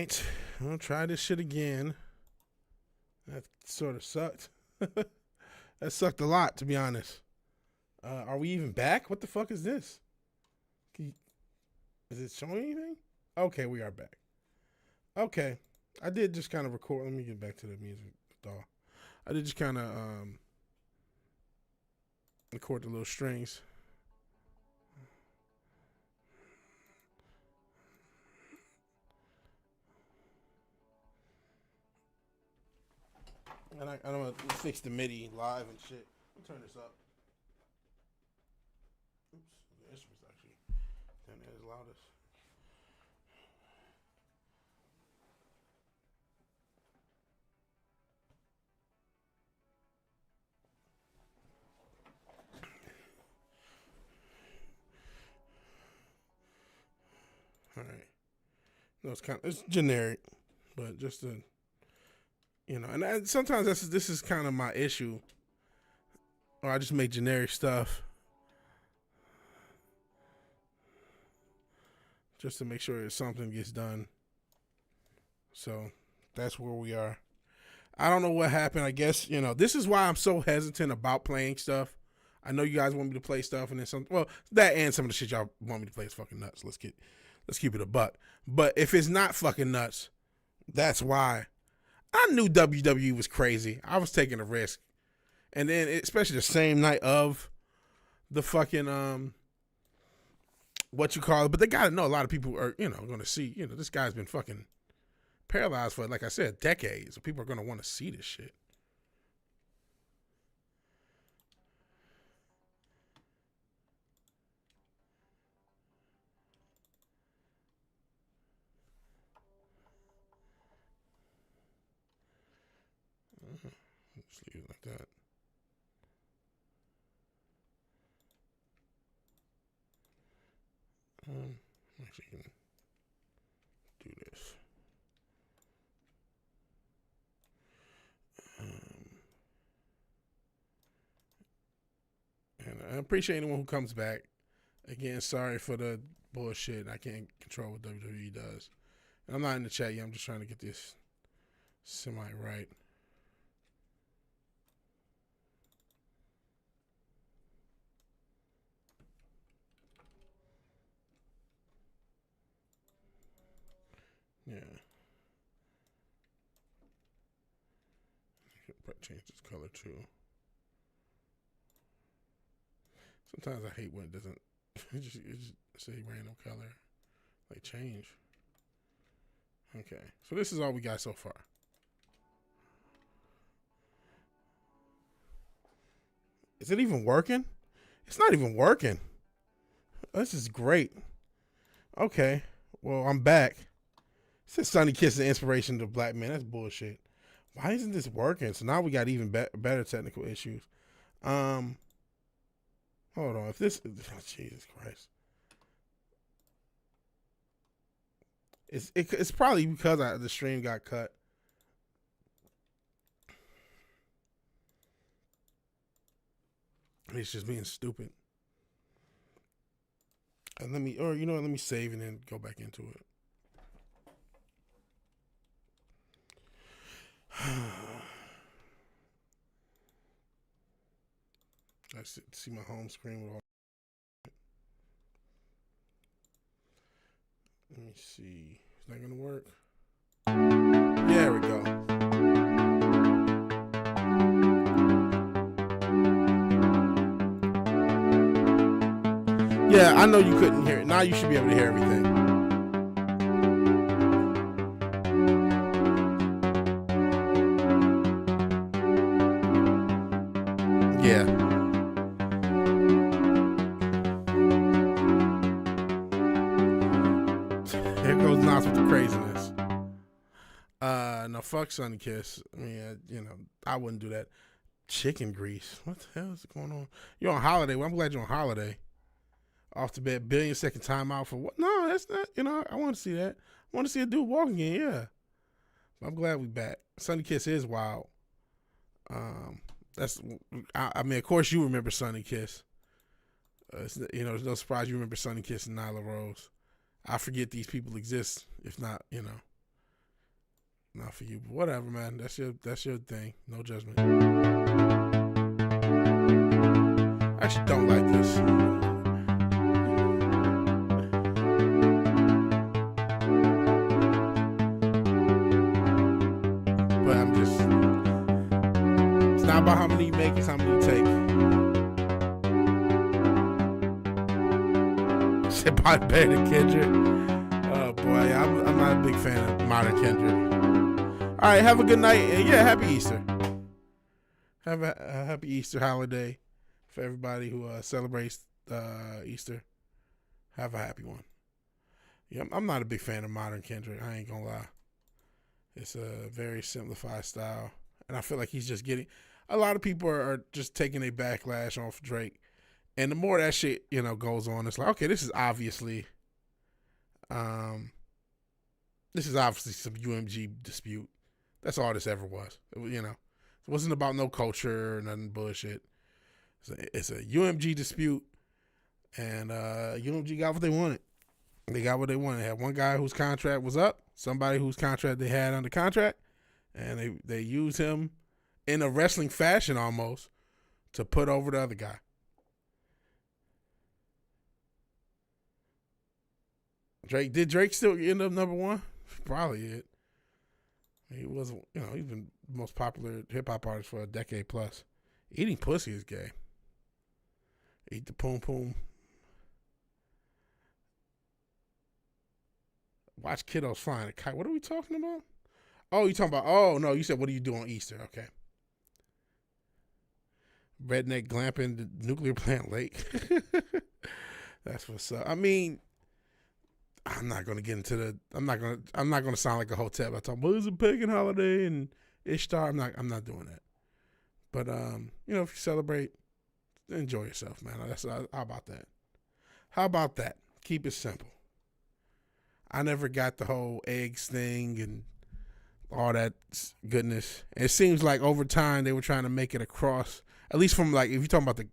right, I'll try this shit again. That sort of sucked. That sucked a lot, to be honest. Are we even back? What the fuck is this? Is it showing anything? Okay, we are back. Okay. I did just kind of record. Let me get back to the music doll. I did just kind of record the little strings. And I'm going to fix the MIDI live and shit. Let me turn this up. Oops. The instrument's actually turn it as loudest. All right. No, it's generic, but just to, and sometimes this is kind of my issue. Or I just make generic stuff just to make sure that something gets done. So that's where we are. I don't know what happened. I guess, this is why I'm so hesitant about playing stuff. I know you guys want me to play stuff, and then some. Well, that and some of the shit y'all want me to play is fucking nuts. Let's keep it a buck. But if it's not fucking nuts, that's why. I knew WWE was crazy. I was taking a risk. And then, especially the same night of the fucking, what you call it. But they got to know a lot of people are, going to see, this guy's been fucking paralyzed for, like I said, decades. So people are going to want to see this shit. Just leave it like that. Actually, you can do this. And I appreciate anyone who comes back. Again, sorry for the bullshit. I can't control what WWE does. And I'm not in the chat yet. I'm just trying to get this semi-right. Yeah. Change this color too. Sometimes I hate when it doesn't. It just say random color, like change. Okay, so this is all we got so far. Is it even working? It's not even working. This is great. Okay, well I'm back. It says Sonny Kiss the inspiration to black men. That's bullshit. Why isn't this working? So now we got even better technical issues. Hold on. If this, Jesus Christ, it's probably because the stream got cut. It's just being stupid. And let me save and then go back into it. I see my home screen with all. Let me see. Is that gonna work? There we go. Yeah, I know you couldn't hear it. Now you should be able to hear everything. Yeah. Here goes Nas with the craziness. No, fuck Sonny Kiss. I mean, I wouldn't do that. Chicken grease. What the hell is going on? You're on holiday. Well, I'm glad you're on holiday. Off the bed, billion-second timeout for what? No, that's not. I want to see that. I want to see a dude walking in. Yeah. I'm glad we back. Sonny Kiss is wild. I mean, of course you remember Sonny Kiss. There's no surprise you remember Sonny Kiss and Nyla Rose. I forget these people exist. If not, Not for you, but whatever, man. That's your thing. No judgment. I actually don't like this. But I'm just. It's not about how many you make, it's how many you take. Shit probably better than Kendrick. Oh boy, I'm not a big fan of modern Kendrick. All right, have a good night, and yeah, happy Easter. Have a happy Easter holiday for everybody who celebrates Easter. Have a happy one. Yeah, I'm not a big fan of modern Kendrick. I ain't gonna lie. It's a very simplified style, and I feel like he's just getting. A lot of people are just taking a backlash off Drake, and the more that shit goes on, it's like, okay, this is obviously some UMG dispute. That's all this ever was. It wasn't about no culture or nothing bullshit. It's a UMG dispute, and UMG got what they wanted. They got what they wanted. They had one guy whose contract was up, somebody whose contract they had under contract, and they used him in a wrestling fashion almost to put over the other guy. Did Drake still end up number one? Probably did. He was, he's been the most popular hip-hop artist for a decade plus. Eating pussy is gay. Eat the poom poom. Watch kiddos flying a kite. What are we talking about? Oh, you talking about, oh, no, you said, what do you do on Easter? Okay. Redneck glamping the nuclear plant lake. That's what's up. I mean, I'm not gonna get into the. I'm not gonna sound like a hotep. I talk about it's a pagan holiday and Ishtar. I'm not doing that. But if you celebrate, enjoy yourself, man. How about that? How about that? Keep it simple. I never got the whole eggs thing and all that goodness. It seems like over time they were trying to make it across. At least from if you're talking about the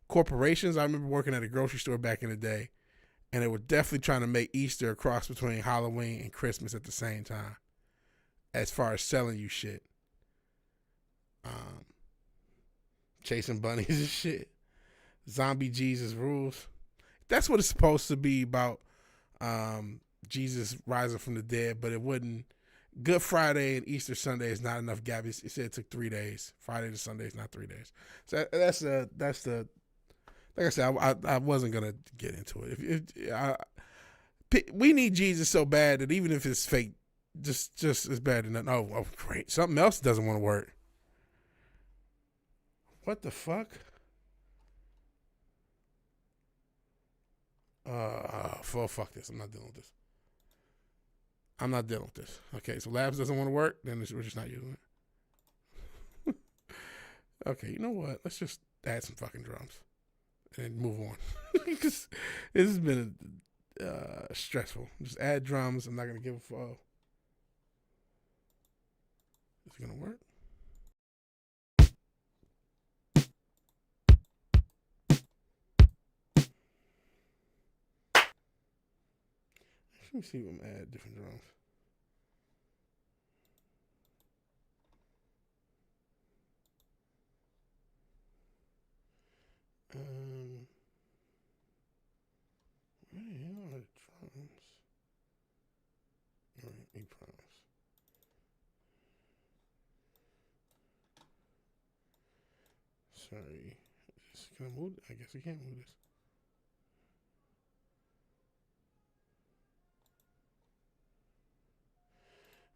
corporations. I remember working at a grocery store back in the day. And they were definitely trying to make Easter a cross between Halloween and Christmas at the same time, as far as selling you shit. Chasing bunnies and shit. Zombie Jesus rules. That's what it's supposed to be about, Jesus rising from the dead, but it wouldn't. Good Friday and Easter Sunday is not enough gap. It said it took 3 days. Friday to Sunday is not 3 days. So that's the. Like I said, I wasn't gonna get into it. We need Jesus so bad that even if it's fake, just as bad than that. Oh, great! Something else doesn't want to work. What the fuck? Fuck this! I'm not dealing with this. I'm not dealing with this. Okay, so Labs doesn't want to work, then we're just not using it. Okay, you know what? Let's just add some fucking drums. And move on. Because this has been stressful. Just add drums. I'm not going to give a fuck. Is it going to work? Let me see if I'm add different drums. Where the hell are the drums? All right, E primes. Sorry. Can I move? I guess we can't move this.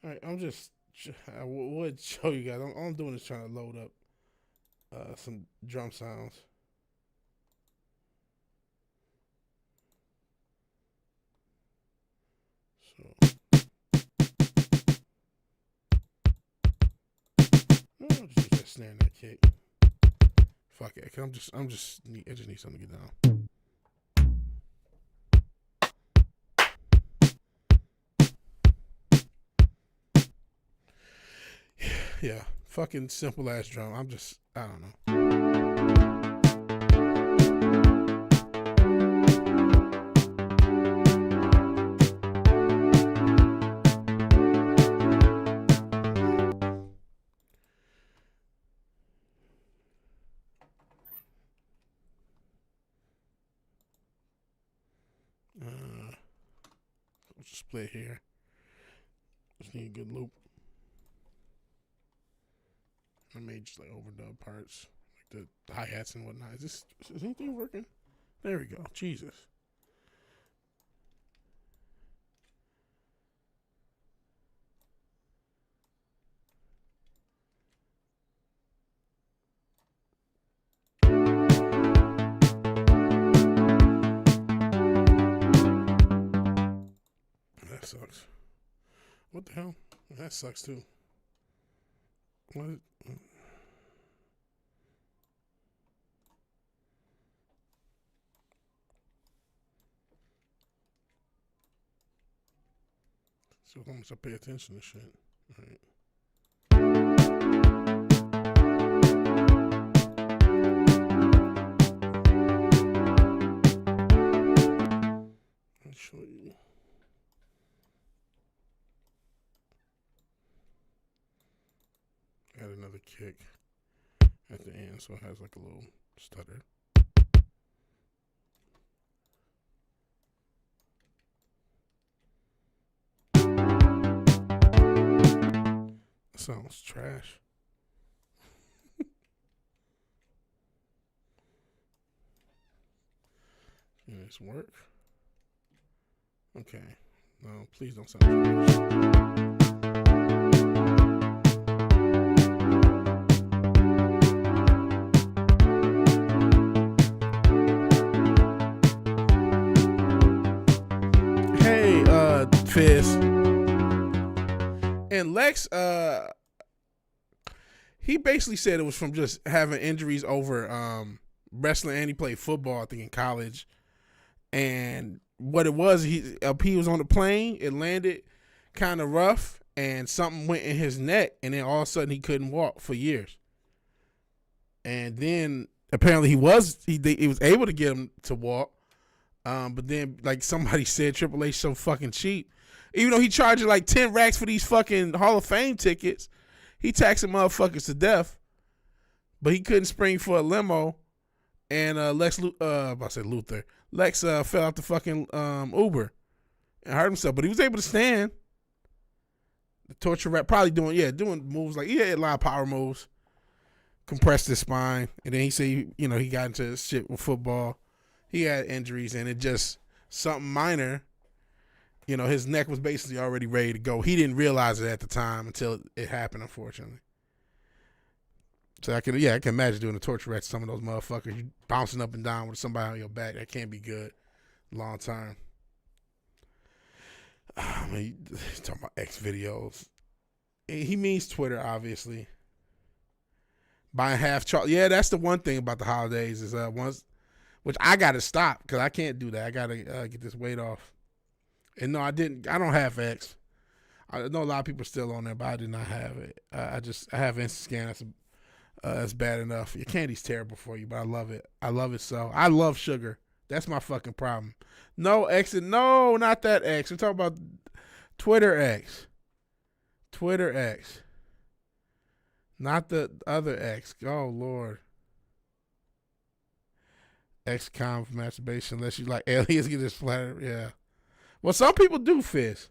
All right, I would show you guys. All I'm doing is trying to load up some drum sounds. So, no, I'll just use that snare and that kick. Fuck it, I just need something to get down. Yeah, fucking simple ass drum. I don't know. split here. Just need a good loop. I made just like overdub parts, like the hi-hats and whatnot. Is anything working? There we go. Jesus. That sucks. What the hell? That sucks too. What? So how much I pay attention to shit. All right. I'll show you. Add another kick at the end so it has like a little stutter. Sounds trash. Can this work? Okay. No, please don't sound trash. Hey, Fizz. And Lex, he basically said it was from just having injuries over wrestling, and he played football, I think, in college. And what it was, he was on the plane, it landed kind of rough, and something went in his neck, and then all of a sudden he couldn't walk for years. And then apparently he was able to get him to walk, but then like somebody said, Triple H so fucking cheap. Even though he charged like 10 racks for these fucking Hall of Fame tickets, he taxing motherfuckers to death. But he couldn't spring for a limo, and Lex fell out the fucking Uber and hurt himself. But he was able to stand. The torture rap probably doing moves like he had a lot of power moves, compressed his spine, and then he said he got into shit with football. He had injuries, and it just something minor. His neck was basically already ready to go. He didn't realize it at the time until it happened, unfortunately. So I can imagine doing a torture rack to some of those motherfuckers. You bouncing up and down with somebody on your back. That can't be good long time. He's talking about X videos. He means Twitter, obviously. Buying half chart. Yeah, that's the one thing about the holidays is which I got to stop because I can't do that. I got to get this weight off. And no, I didn't. I don't have X. I know a lot of people are still on there, but I did not have it. I have Instascan. That's bad enough. Your candy's terrible for you, but I love it. I love it so. I love sugar. That's my fucking problem. No X. No, not that X. We're talking about Twitter X. Twitter X. Not the other X. Oh, Lord. XCOM for masturbation, unless you like aliens get this flattered. Yeah. Well, some people do, Fizz.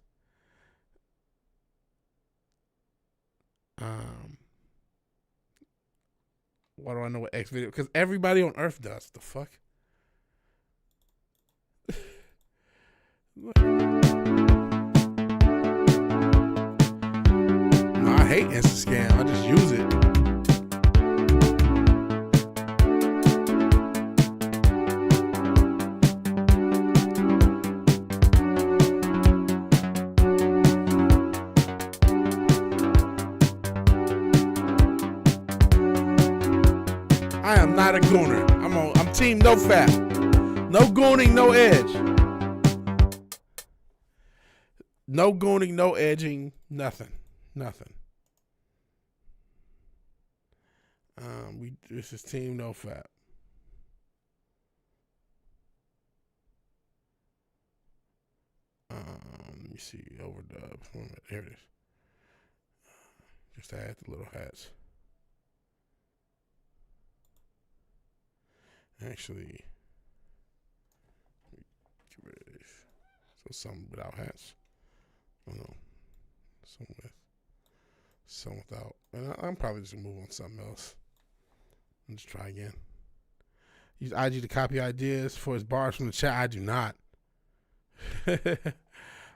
Why do I know what X video? Because everybody on Earth does. The fuck? No, I hate Instascam. I just use it. I am not a gooner. I'm team no fat. No gooning, no edge. No gooning, no edging, nothing. This is team no fat. Let me see, overdub. Here it is. Just add the little hats. Actually, get rid of this. So something without hats. You know, some with, some without. And I'm probably just gonna move on to something else. And just try again. Use IG to copy ideas for his bars from the chat. I do not.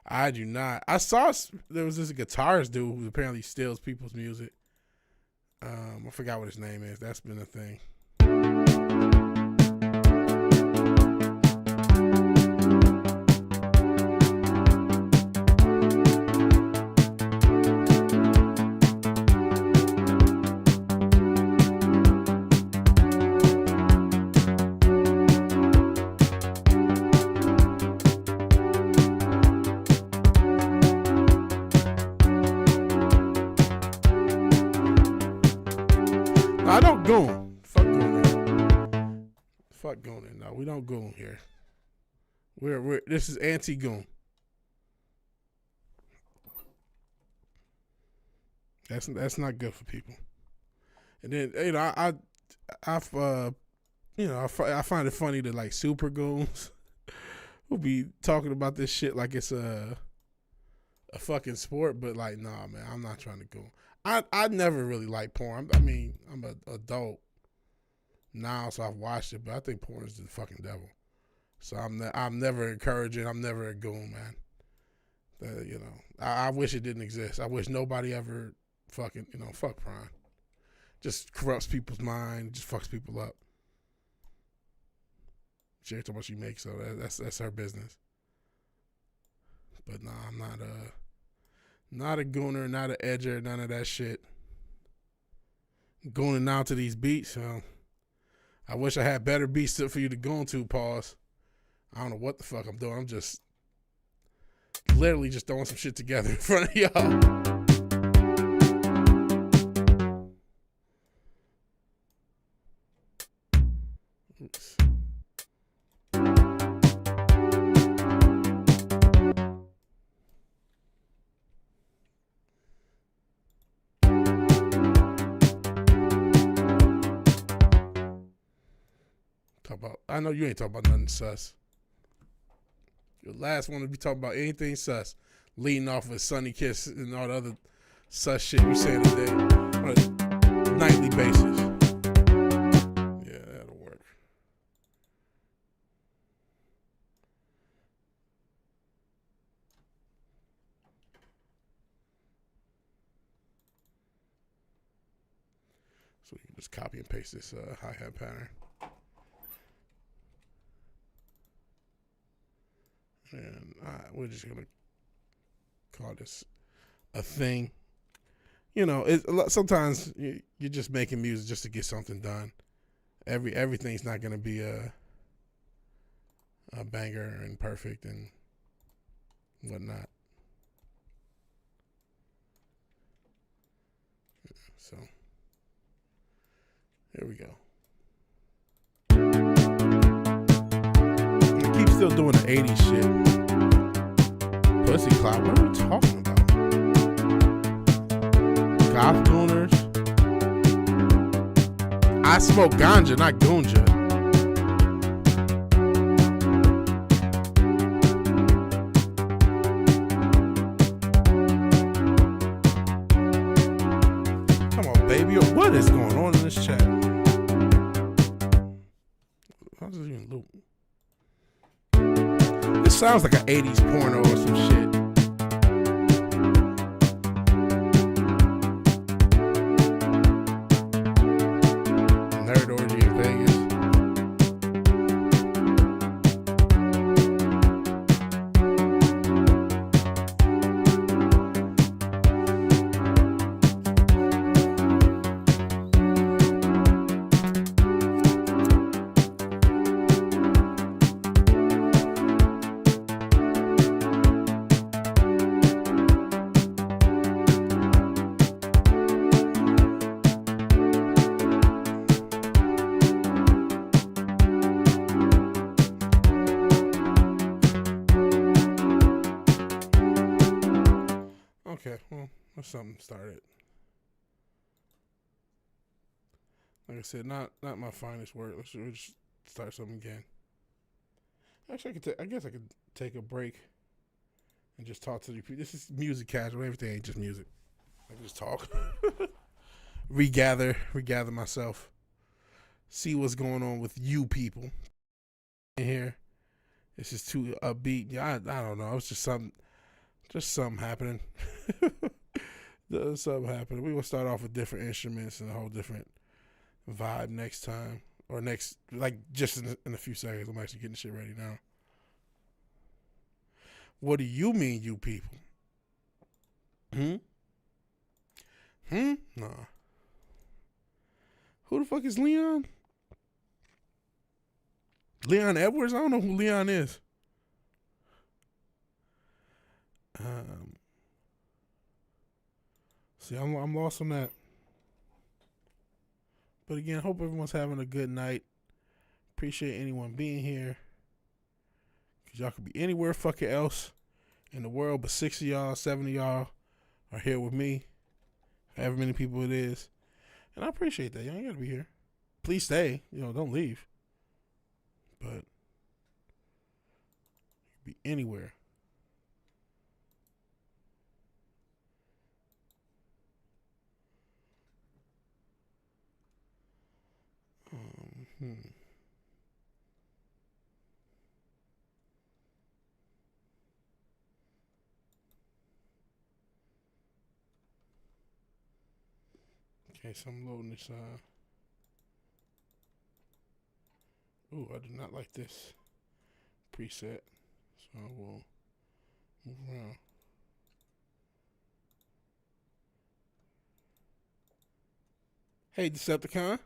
I do not. I saw there was this guitarist dude who apparently steals people's music. I forgot what his name is. That's been a thing. I don't goon. Fuck gooning. Fuck gooning. No, we don't goon here. We're this is anti-goon. That's not good for people. And then I find it funny that like super goons will be talking about this shit like it's a fucking sport, but like nah, man, I'm not trying to goon. I never really liked porn. I mean, I'm an adult now, so I've watched it, but I think porn is the fucking devil. So I'm never encouraging. I'm never a goon, man. I wish it didn't exist. I wish nobody ever fucking, fuck porn. Just corrupts people's mind, just fucks people up. She ain't talking about she makes, so that's her business. But nah, I'm not a gooner, not an edger, none of that shit. Gooning now to these beats, so I wish I had better beats for you to go into, pause. I don't know what the fuck I'm doing. I'm just literally just throwing some shit together in front of y'all. Oops. I know you ain't talking about nothing sus. Your last one to be talking about anything sus, leading off with Sunny Kiss and all the other sus shit you saying today on a nightly basis. Yeah, that'll work. So you can just copy and paste this hi-hat pattern. And we're just going to call this a thing. Sometimes you're just making music just to get something done. Everything's not going to be a banger and perfect and whatnot. So, here we go. I keep still doing the 80s shit. Pussy clout, what are we talking about? Goth gooners? I smoke ganja, not goonja. Come on, baby. What is going on in this chat? How does it even loop? This sounds like an 80s porno or some shit. Nerd orgy in Vegas. Okay, well, that's something started. Like I said, not my finest work. Let's just start something again. Actually, I guess I could take a break and just talk to the people. This is music casual. Everything ain't just music. I just talk. regather myself. See what's going on with you people in here. This is too upbeat. Yeah, I don't know. It's just something happening. Something happening. We will start off with different instruments and a whole different vibe next time. Or next, like, just in a few seconds. I'm actually getting shit ready now. What do you mean, you people? Nah. Who the fuck is Leon? Leon Edwards? I don't know who Leon is. See, I'm lost on that. But again, hope everyone's having a good night. Appreciate anyone being here. Because y'all could be anywhere fucking else in the world, but 6 of y'all, 7 of y'all are here with me. However many people it is. And I appreciate that. Y'all ain't gotta be here. Please stay. Don't leave. But be anywhere. Okay, so I'm loading this. Ooh, I do not like this preset, so I will move around. Hey, Decepticon.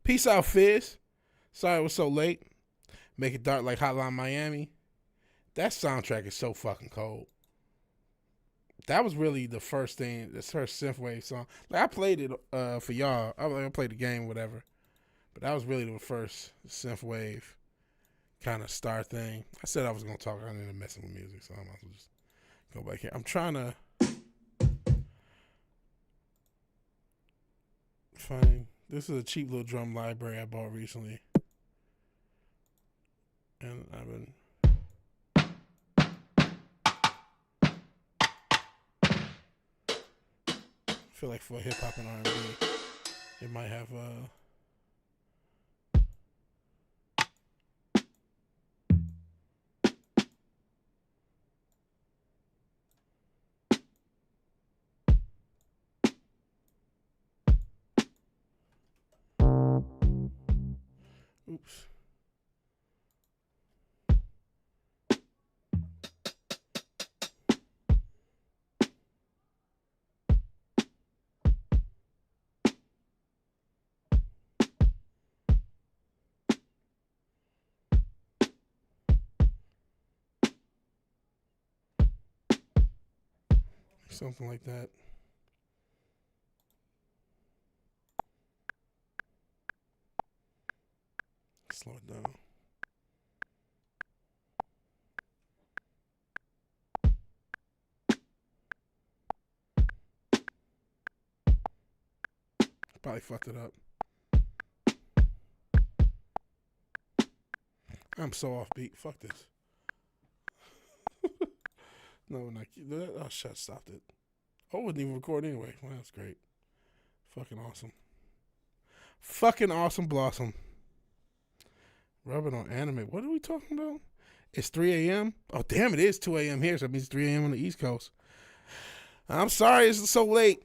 Peace out, Fizz. Sorry it was so late. Make it dark like Hotline Miami. That soundtrack is so fucking cold. That was really the first thing, the first synthwave song. Like, I played it for y'all. I played the game, whatever. But that was really the first synthwave kind of star thing. I said I was going to talk. I ended up messing with music, so I might as well just go back here. I'm trying to find... This is a cheap little drum library I bought recently. And I've been... I feel like for hip hop and R&B, it might have oops. Something like that. Slow it down. Probably fucked it up. I'm so off beat. Fuck this. No, not oh, shit, stopped it. Oh, it wasn't even recording anyway. Well, that's great. Fucking awesome. Fucking awesome blossom. Rubbing on anime. What are we talking about? It's 3 a.m. Oh, damn, it is 2 a.m. here, so it means 3 a.m. on the East Coast. I'm sorry it's so late.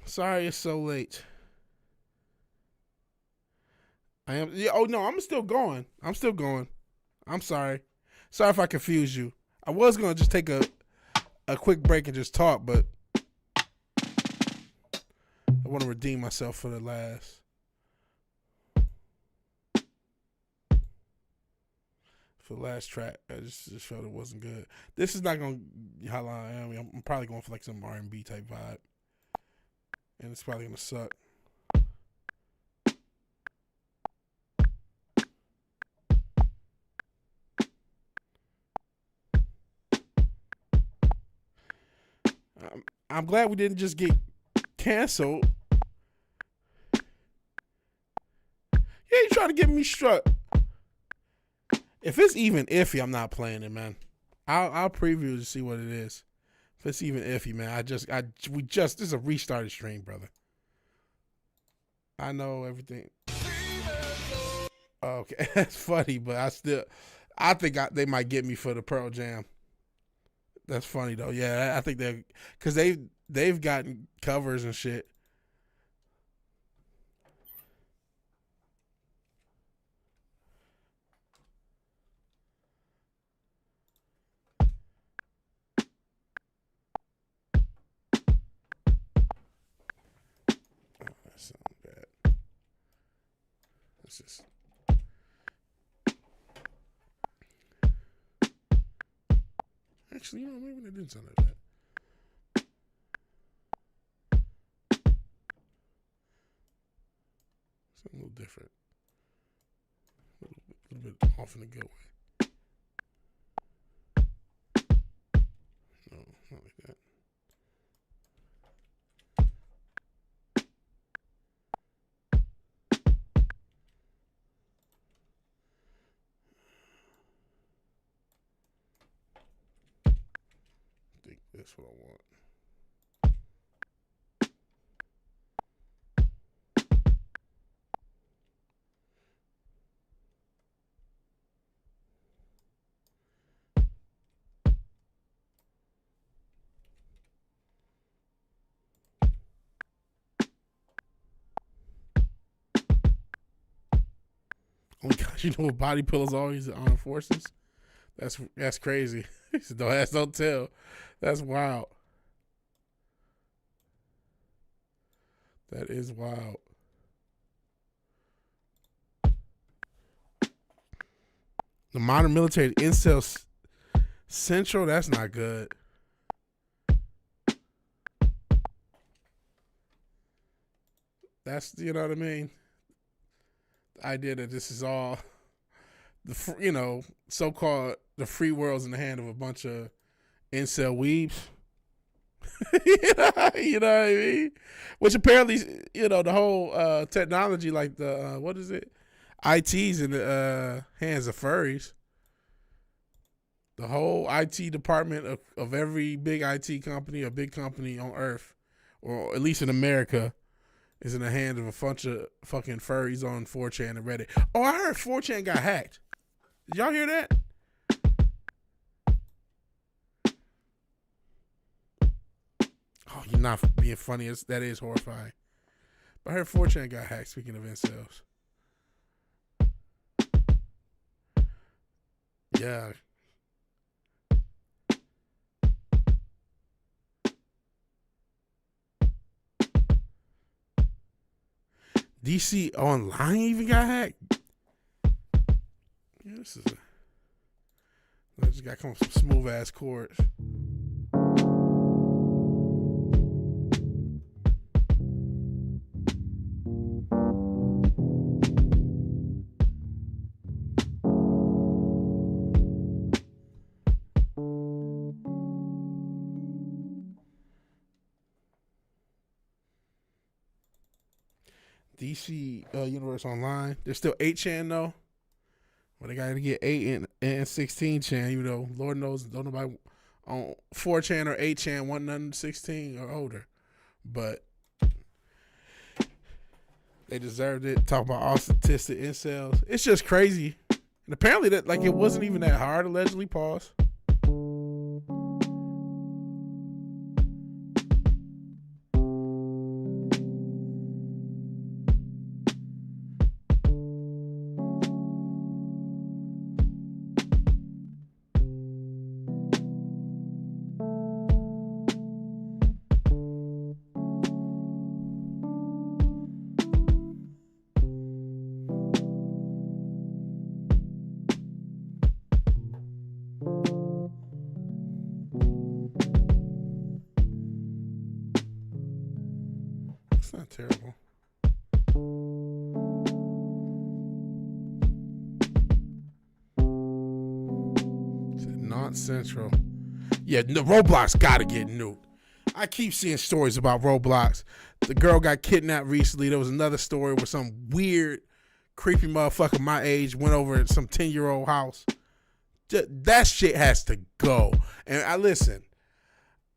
Sorry it's so late. I am. Yeah, oh, no, I'm still going. I'm sorry. Sorry if I confused you. I was going to just take a quick break and just talk, but I want to redeem myself for the last. For the last track, I just felt it wasn't good. This is not going to how long I am. I'm probably going for like some R&B type vibe. And it's probably going to suck. I'm glad we didn't just get canceled. Yeah, you trying to get me struck. If it's even iffy, I'm not playing it, man. I'll preview to see what it is. If it's even iffy, man. This is a restarted stream, brother. I know everything. Okay, that's funny, but I think they might get me for the Pearl Jam. That's funny though. Yeah, I think because they've gotten covers and shit. That sounds bad. It's just. Actually, maybe they didn't sound like that. Something a little different. A little bit off in a good way. No, not like that. I think that's what I want. Oh my gosh, you know what body pillows always on forces? That's crazy. He said, don't ask, don't tell. That's wild. That is wild. The modern military incel central, that's not good. That's, you know what I mean? The idea that this is all the so-called the free world's in the hand of a bunch of incel weebs. You know what I mean? Which apparently, the whole technology, like the what is it? IT's in the hands of furries. The whole IT department of every big IT company or big company on Earth, or at least in America, is in the hands of a bunch of fucking furries on 4chan and Reddit. Oh, I heard 4chan got hacked. Did y'all hear that? Oh, you're not being funny. That is horrifying. But I heard 4chan got hacked, speaking of incels. Yeah. DC Online even got hacked? Yeah, I just got to come with some smooth ass chords. DC Universe Online. There's still 8chan though. But they got to get 8 and 16chan, even though Lord knows don't nobody on 4chan or 8chan want nothing 16 or older. But they deserved it. Talk about all statistic incels. It's just crazy. And apparently that it wasn't even that hard, allegedly. Pause. It's not terrible. It's not central. Yeah, Roblox gotta get nuked. I keep seeing stories about Roblox. The girl got kidnapped recently. There was another story where some weird, creepy motherfucker my age went over at some 10-year-old house, That shit has to go. And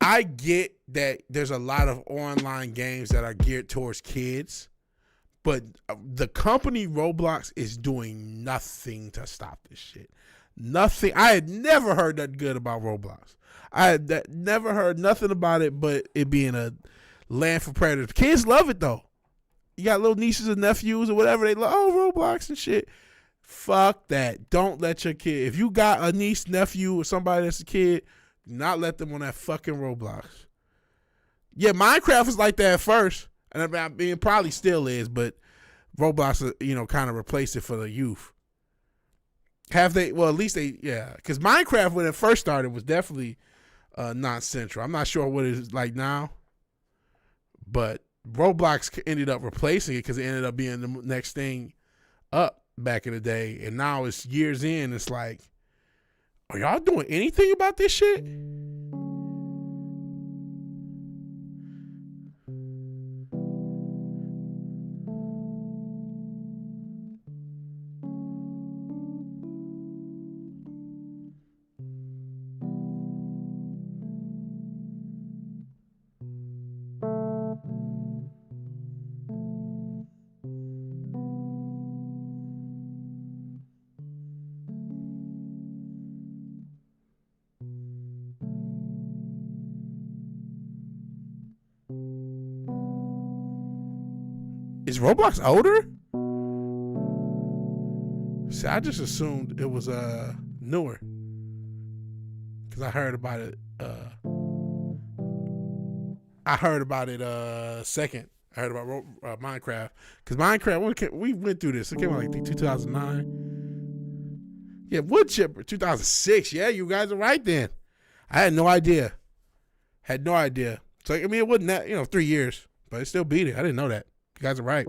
I get that there's a lot of online games that are geared towards kids, but the company Roblox is doing nothing to stop this shit. Nothing. I had never heard that good about Roblox. I had never heard nothing about it but it being a land for predators. Kids love it though. You got little nieces and nephews or whatever. They love Roblox and shit. Fuck that. Don't let your kid. If you got a niece, nephew, or somebody that's a kid, do not let them on that fucking Roblox. Yeah, Minecraft was like that at first, and I mean, it probably still is, but Roblox, kind of replaced it for the youth. Have they? Well, at least yeah. Because Minecraft, when it first started, was definitely not central. I'm not sure what it is like now, but Roblox ended up replacing it because it ended up being the next thing up back in the day. And now it's years in. It's like, are y'all doing anything about this shit? Is Roblox older? See, I just assumed it was newer because I heard about it. Second. I heard about Minecraft because Minecraft. We went through this. It came out like 2009. Yeah, Wood Chipper 2006. Yeah, you guys are right then. I had no idea. So I mean, it wasn't that 3 years, but it still beat it. I didn't know that. You guys are right.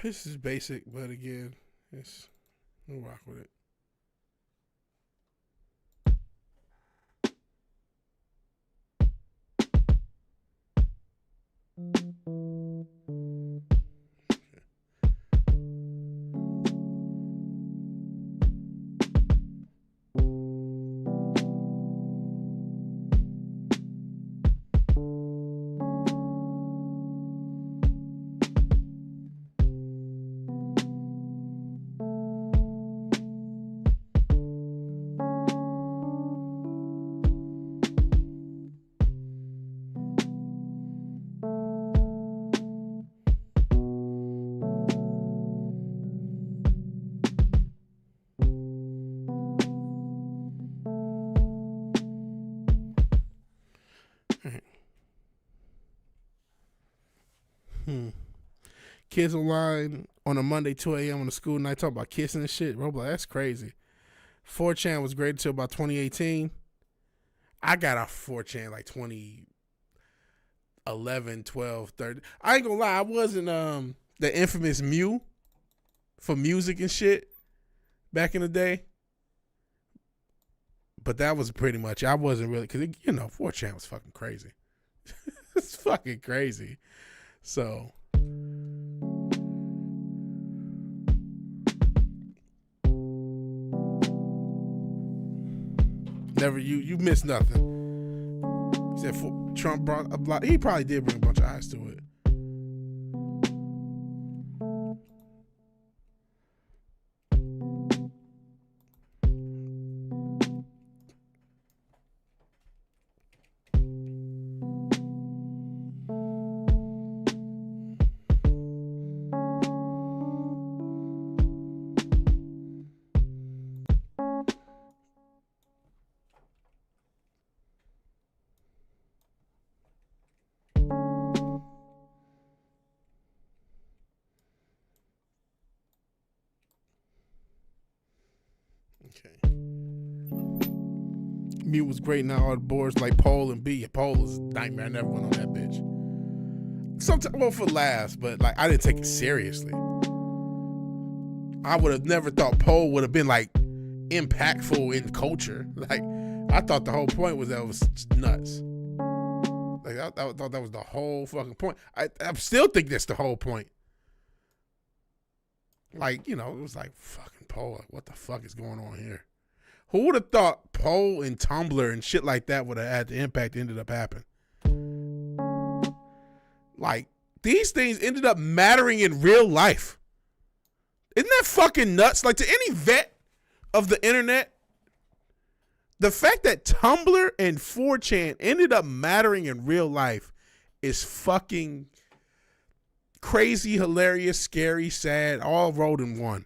This is basic, but again, we'll rock with it. Kids online on a Monday, 2 a.m. on a school night talk about kissing and shit. Roblox, that's crazy. 4chan was great until about 2018. I got off 4chan like 2011, 12, 13. I ain't gonna lie, I wasn't the infamous Mew for music and shit back in the day. But that was pretty much, I wasn't really, because 4chan was fucking crazy. It's fucking crazy. So never you missed nothing. He said Trump brought a block. He probably did bring a bunch of eyes to it. Okay. Mute was great. Now all the boards like Pole and B. Pole was a nightmare. I never went on that bitch. Sometimes, well, for laughs, but like I didn't take it seriously. I would have never thought Pole would have been like impactful in culture. Like I thought the whole point was that it was nuts. Like I thought that was the whole fucking point. I still think that's the whole point. Like, you know, it was like fucking Pole. Like, what the fuck is going on here? Who would have thought Pole and Tumblr and shit like that would have had the impact that ended up happening? Like, these things ended up mattering in real life. Isn't that fucking nuts? Like, to any vet of the internet, the fact that Tumblr and 4chan ended up mattering in real life is fucking crazy, hilarious, scary, sad, all rolled in one.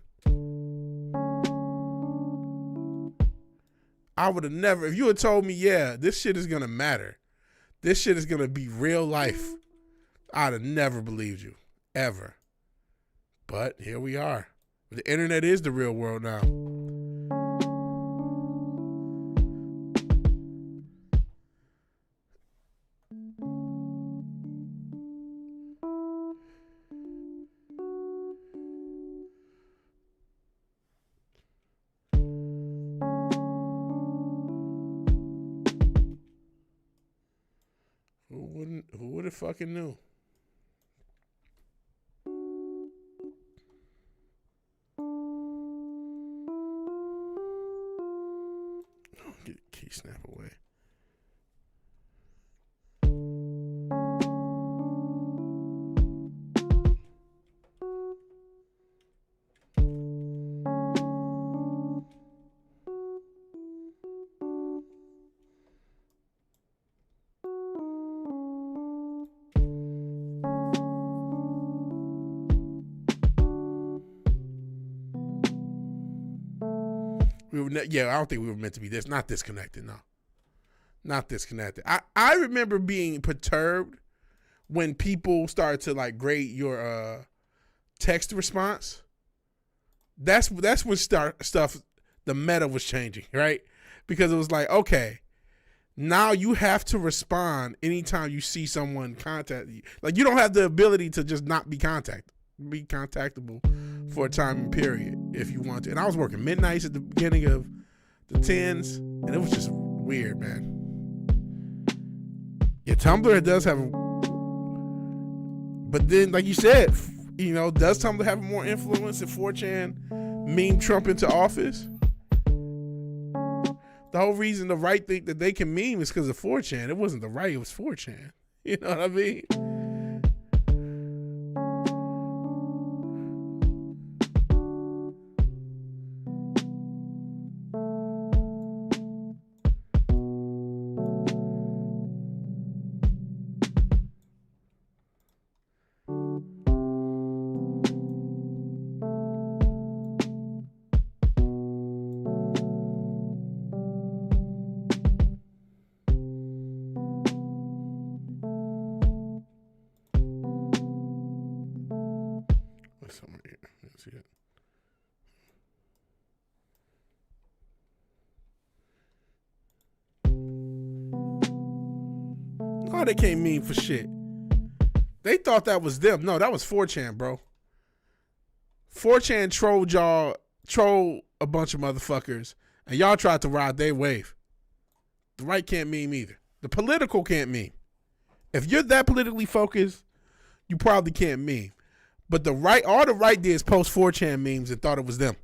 I would have never, if you had told me, yeah, this shit is going to matter, this shit is going to be real life, I'd have never believed you, ever. But here we are. The internet is the real world now. Who would have fucking knew? Oh, get a key snap away. I don't think we were meant to be this. Not disconnected, no. Not disconnected. I remember being perturbed when people started to like grade your text response. That's when stuff, the meta was changing, right? Because it was like, okay, now you have to respond anytime you see someone contact you. Like you don't have the ability to just not be contactable for a time period if you want to. And I was working midnights at the beginning of the 10s, and it was just weird, man. Yeah, Tumblr does have, but then, like you said, you know, does Tumblr have more influence if 4chan meme Trump into office? The whole reason the right think that they can meme is because of 4chan. It wasn't the right, it was 4chan. You know what I mean? Somewhere here. Let's see it. Oh, they can't meme for shit. They thought that was them. No, that was 4chan, bro. 4chan trolled a bunch of motherfuckers, and y'all tried to ride their wave. The right can't meme either. The political can't meme. If you're that politically focused, you probably can't meme. But the right, all the right did is post 4chan memes and thought it was them.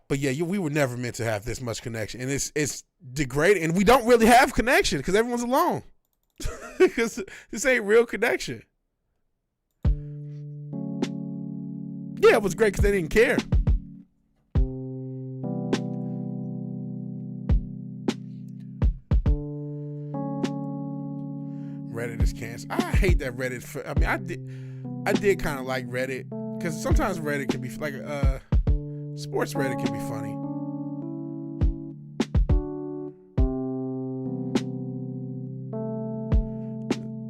But yeah, we were never meant to have this much connection, and it's degrading. And we don't really have connection because everyone's alone. Because this ain't real connection. Yeah, it was great because they didn't care. Reddit is canceled. I hate that Reddit. I did kind of like Reddit because sometimes Reddit can be like sports. Reddit can be funny.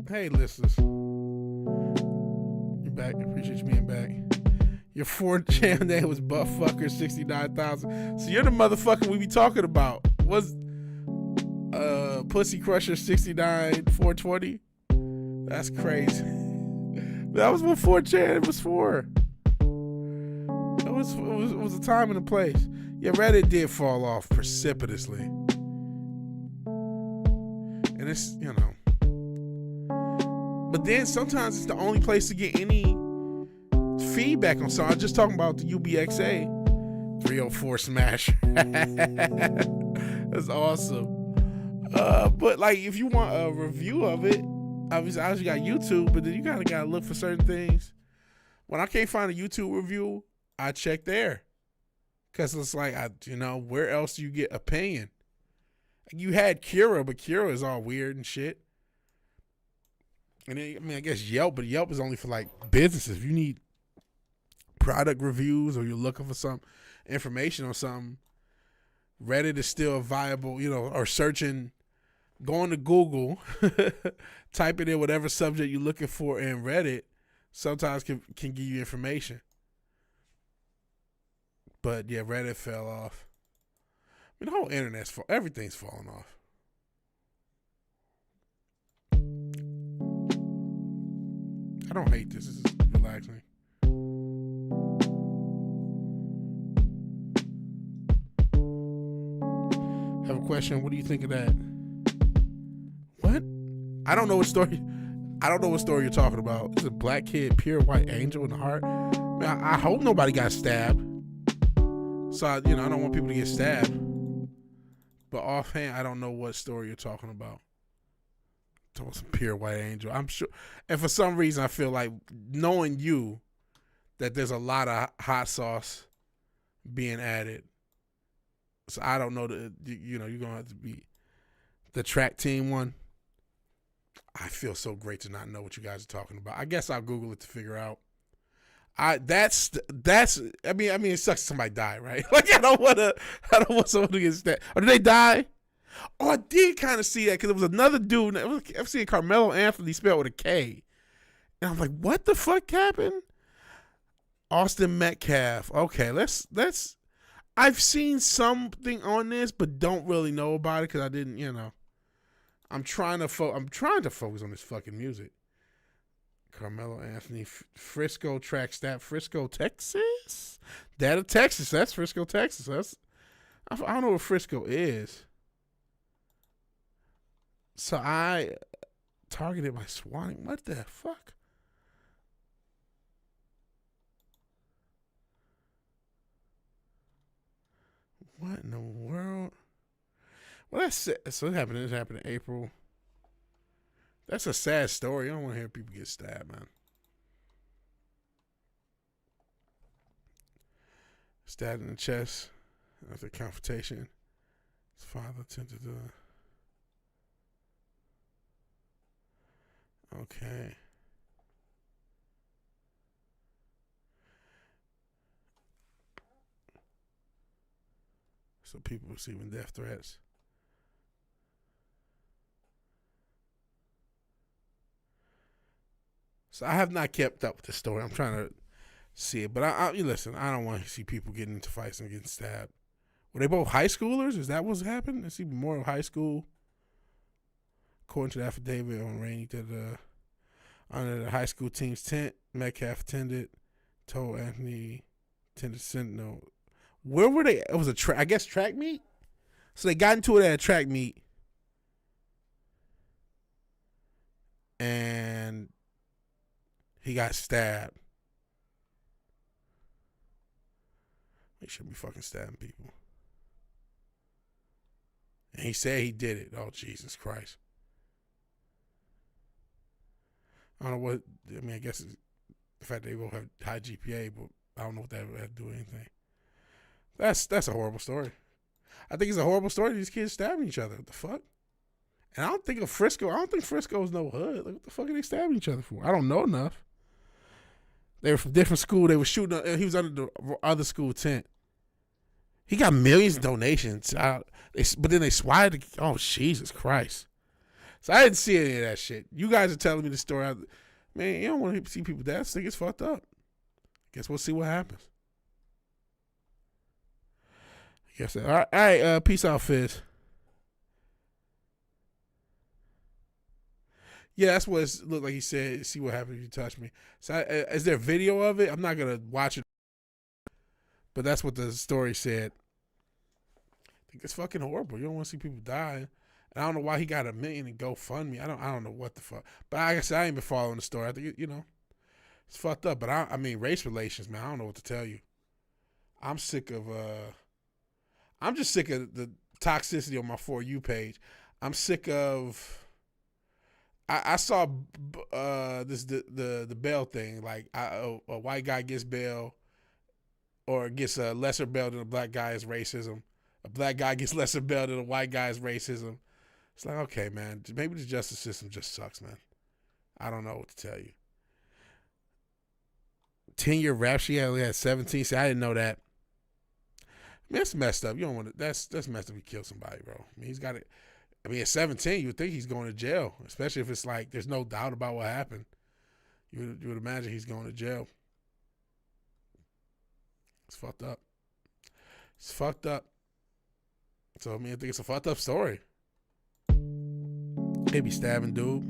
Hey, listeners, you're back. I appreciate you being back. Your 4chan name was Buttfucker 69,000. So you're the motherfucker we be talking about. Was Pussy Crusher 69 420? That's crazy. That was what 4chan was for. It was a time and a place. Yeah, Reddit did fall off precipitously. And it's, you know. But then sometimes it's the only place to get any feedback on something. I was just talking about the UBXA 304 smash. That's awesome. But like, if you want a review of it, obviously you got YouTube, but then you gotta look for certain things. When I can't find a YouTube review, I check there, cause it's like, where else do you get opinion? You had Cura, but Cura is all weird and shit. And then, I guess Yelp, but Yelp is only for like businesses. If you need product reviews or you're looking for some information on something, Reddit is still a viable, or searching, going to Google, typing in whatever subject you're looking for in Reddit, sometimes can give you information. But yeah, Reddit fell off. I mean, the whole internet's everything's falling off. I don't hate this. This is relaxing. Have a question. What do you think of that? What? I don't know what story you're talking about. It's a black kid, pure white angel in the heart. Man, I hope nobody got stabbed. So I don't want people to get stabbed. But offhand, I don't know what story you're talking about. Some pure white angel. I'm sure. And for some reason, I feel like, knowing you, that there's a lot of hot sauce being added. So I don't know you're going to have to be the track team one. I feel so great to not know what you guys are talking about. I guess I'll Google it to figure out. I mean, it sucks if somebody die, right? Like, I don't want someone to get stabbed. Or did they die? Oh, I did kind of see that, because it was another dude. I'm seeing Carmelo Anthony spelled with a K. And I'm like, what the fuck happened? Austin Metcalf. Okay, let's. I've seen something on this, but don't really know about it because I didn't, I'm trying to focus on this fucking music. Carmelo Anthony, Frisco track stat, Frisco, Texas? Data, Texas. That's Frisco, Texas. I don't know what Frisco is. So I targeted by swatting. What the fuck? What in the world? Well, that's it. So it happened in April. That's a sad story. I don't want to hear people get stabbed, man. Stabbed in the chest after confrontation. His father attempted to. Okay. So people receiving death threats. So I have not kept up with the story. I'm trying to see it. But you listen, I don't want to see people getting into fights and getting stabbed. Were they both high schoolers? Is that what's happened? Is he more of high school? According to the affidavit on Rainey, that under the high school team's tent, Metcalf told Anthony attended Sentinel. Where were they? It was track meet? So they got into it at a track meet. And he got stabbed. He shouldn't be fucking stabbing people. And he said he did it. Oh, Jesus Christ. I don't know what, I guess it's the fact they both have high GPA, but I don't know what that would have to do with anything. That's a horrible story. I think it's a horrible story. These kids stabbing each other. What the fuck? And I don't think Frisco is no hood. Like, what the fuck are they stabbing each other for? I don't know enough. They were from different school. They were shooting. He was under the other school tent. He got millions of donations. But then they swatted. Oh, Jesus Christ. So I didn't see any of that shit. You guys are telling me the story. Man, you don't want to see people dead. I think it's fucked up. Guess we'll see what happens. Yes. All right. Peace out, Fizz. Yeah, that's what it looked like. He said, "See what happens if you touch me." So, is there video of it? I'm not gonna watch it, but that's what the story said. I think it's fucking horrible. You don't want to see people die. And I don't know why he got $1 million in GoFundMe. I don't know what the fuck. But like I said, I ain't been following the story. I think it's fucked up. But I mean, race relations, man. I don't know what to tell you. I'm sick of. I'm just sick of the toxicity on my For You page. I'm sick of. I saw the bail thing. Like a white guy gets bail, or gets a lesser bail than a black guy is racism. A black guy gets lesser bail than a white guy is racism. It's like, okay, man, maybe the justice system just sucks, man. I don't know what to tell you. 10-year rap sheet only had 17. See, I didn't know that. I mean, that's messed up. You don't want to. That's messed up. He killed somebody, bro. I mean, he's got it. I mean, at 17, you would think he's going to jail, especially if it's like there's no doubt about what happened. You would imagine he's going to jail. It's fucked up. It's fucked up. So, I mean, I think it's a fucked up story. They be stabbing dude.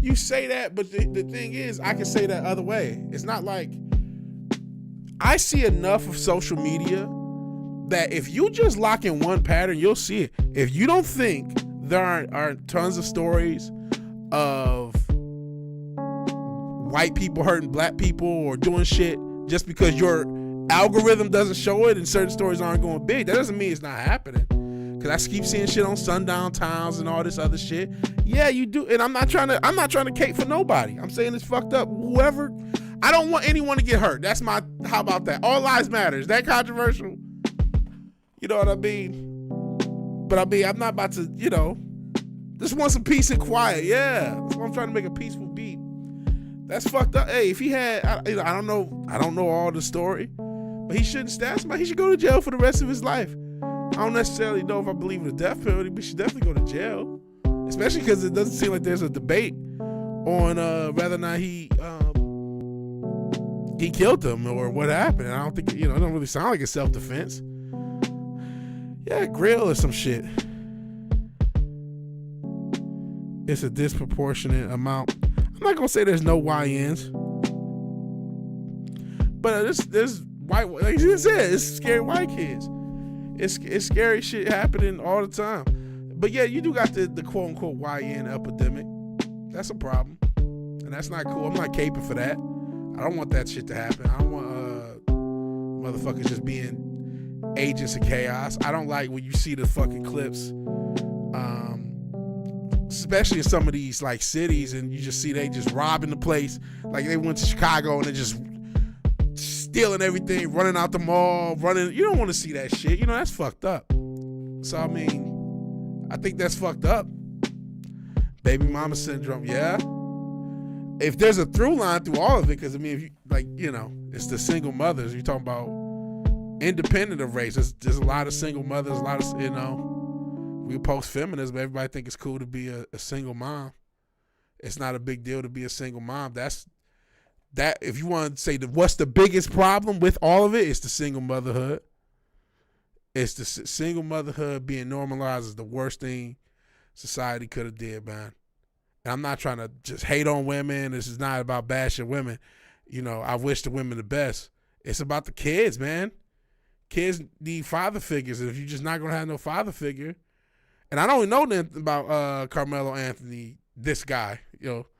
You say that, but the thing is, I can say that other way. It's not like I see enough of social media that if you just lock in one pattern, you'll see it. If you don't think there aren't tons of stories of white people hurting black people or doing shit just because your algorithm doesn't show it and certain stories aren't going big, that doesn't mean it's not happening. Because I keep seeing shit on sundown towns and all this other shit. Yeah, you do. And I'm not trying to cape for nobody. I'm saying it's fucked up. Whoever, I don't want anyone to get hurt. That's my, how about that? All lives matter. Is that controversial? You know what I mean? But I mean, I'm not about to, just want some peace and quiet. Yeah. That's why I'm trying to make a peaceful beat. That's fucked up. Hey, if he had, I don't know all the story, but he shouldn't stab somebody. He should go to jail for the rest of his life. I don't necessarily know if I believe in the death penalty, but he should definitely go to jail. Especially because it doesn't seem like there's a debate on whether or not he killed them or what happened. And I don't think, it don't really sound like it's self-defense. Yeah, grill or some shit. It's a disproportionate amount. I'm not gonna say there's no YNs, but there's white, like you said, it's scary white kids. It's scary shit happening all the time. But yeah, you do got the quote unquote YN epidemic. That's a problem, and that's not cool. I'm not caping for that. I don't want that shit to happen. I don't want motherfuckers just being agents of chaos. I don't like when you see the fucking clips, especially in some of these like cities, and you just see they just robbing the place. Like they went to Chicago and they just stealing everything, running out the mall, running. You don't want to see that shit. That's fucked up. So I mean, I think that's fucked up. Baby mama syndrome, yeah. If there's a through line through all of it, because I mean, if you it's the single mothers. You're talking about independent of race. There's a lot of single mothers, a lot of we post feminism. Everybody think it's cool to be a single mom. It's not a big deal to be a single mom. That if you want to say what's the biggest problem with all of it, it's the single motherhood. It's the single motherhood being normalized is the worst thing society could have did, man. And I'm not trying to just hate on women. This is not about bashing women. I wish the women the best. It's about the kids, man. Kids need father figures. And if you're just not going to have no father figure, and I don't know nothing about Carmelo Anthony, this guy,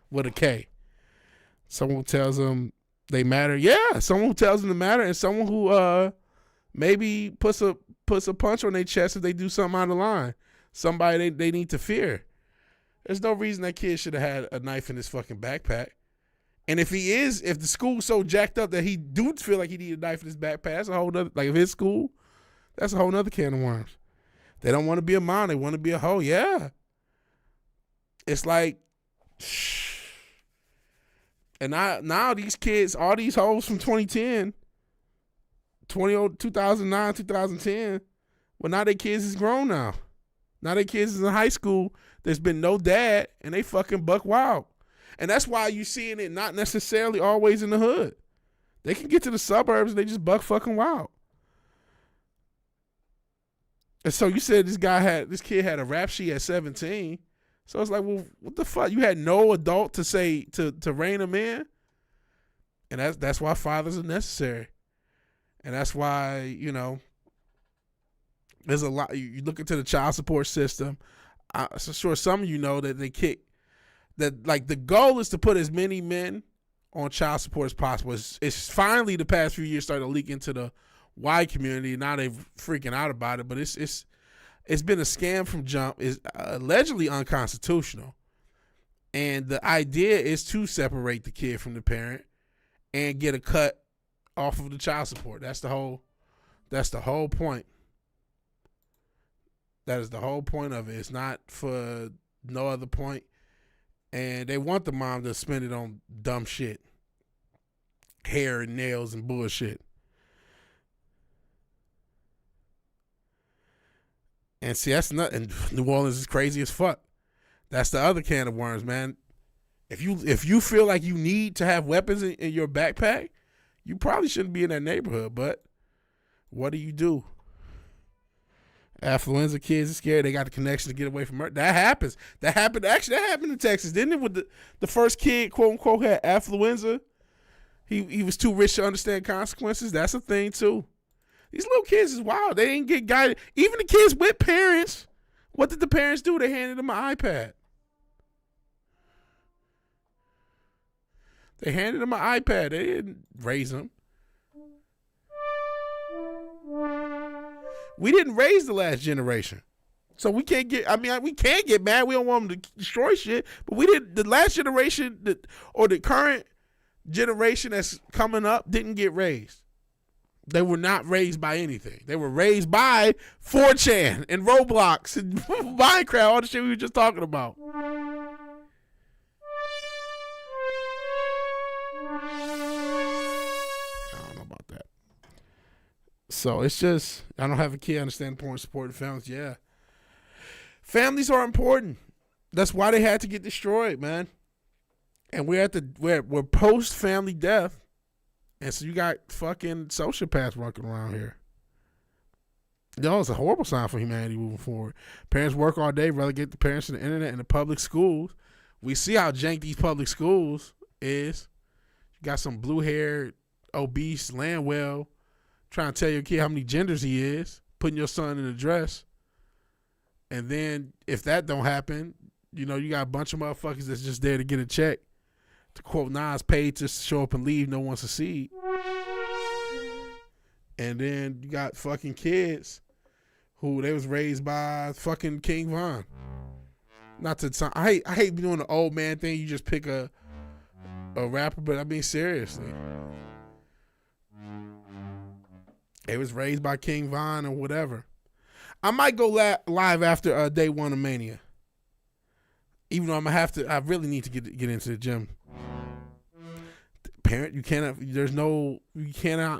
with a K. Someone who tells them they matter. Yeah, someone who tells them they matter, and someone who maybe puts a punch on their chest if they do something out of line. Somebody they need to fear. There's no reason that kid should have had a knife in his fucking backpack. And if the school's so jacked up that he do feel like he need a knife in his backpack, that's a whole nother, like if his school, that's a whole nother can of worms. They don't want to be a mom, they want to be a hoe. Yeah. It's like, and now these kids, all these hoes from 2010, 2009, 2010, well, now their kids is grown now. Now their kids is in high school. There's been no dad, and they fucking buck wild. And that's why you seeing it not necessarily always in the hood. They can get to the suburbs and they just buck fucking wild. And so you said this kid had a rap sheet at 17. So it's like, well, what the fuck? You had no adult to say to rein him in, and that's why fathers are necessary, and that's why there's a lot. You look into the child support system. So sure, some of you know that they kick that. Like the goal is to put as many men on child support as possible. It's finally the past few years started to leak into the white community. Now they're freaking out about it, but it's been a scam from jump. It's allegedly unconstitutional. And the idea is to separate the kid from the parent and get a cut off of the child support. That's the whole point. That is the whole point of it. It's not for no other point. And they want the mom to spend it on dumb shit. Hair and nails and bullshit. And see, that's not. And New Orleans is crazy as fuck. That's the other can of worms, man. If you feel like you need to have weapons in your backpack, you probably shouldn't be in that neighborhood. But what do? Affluenza kids are scared. They got the connection to get away from murder. That happens. That happened in Texas, didn't it? With the first kid, quote unquote, had affluenza. He was too rich to understand consequences. That's a thing too. These little kids is wild. They didn't get guided. Even the kids with parents, what did the parents do? They handed them an iPad. They handed them an iPad. They didn't raise them. We didn't raise the last generation. So we can't get, we can't get mad. We don't want them to destroy shit. But we didn't, the last generation or the current generation that's coming up didn't get raised. They were not raised by anything. They were raised by 4chan and Roblox and Minecraft, all the shit we were just talking about. I don't know about that. So it's just, I don't have a kid understand the point of supporting families. Yeah. Families are important. That's why they had to get destroyed, man. And we're post family death. And so you got fucking sociopaths walking around here. It's a horrible sign for humanity moving forward. Parents work all day, relegate the parents to the internet and the public schools. We see how jank these public schools is. You got some blue-haired, obese landwell trying to tell your kid how many genders he is, putting your son in a dress. And then if that don't happen, you got a bunch of motherfuckers that's just there to get a check. To quote Nas, paid to show up and leave, no one succeed. And then you got fucking kids who they was raised by fucking King Von. Not to I hate doing the old man thing. You just pick a rapper, but I mean seriously. They was raised by King Von or whatever. I might go live after day one of Mania. Even though I really need to get into the gym. Parent, you cannot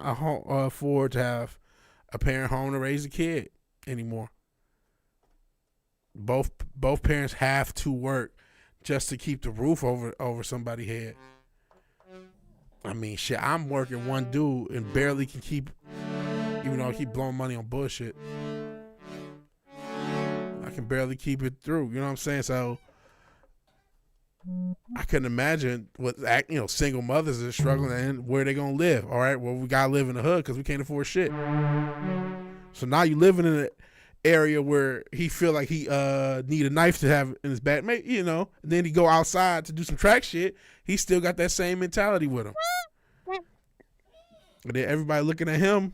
afford to have a parent home to raise a kid anymore. Both parents have to work just to keep the roof over somebody's head. I mean, shit, I'm working one dude and barely can keep, even though I keep blowing money on bullshit. I can barely keep it through. You know what I'm saying? So I couldn't imagine what single mothers are struggling and where they gonna live. All right, well, we gotta live in the hood because we can't afford shit. So now you living in an area where he feel like he need a knife to have in his back, and then he go outside to do some track shit. He still got that same mentality with him. And then everybody looking at him,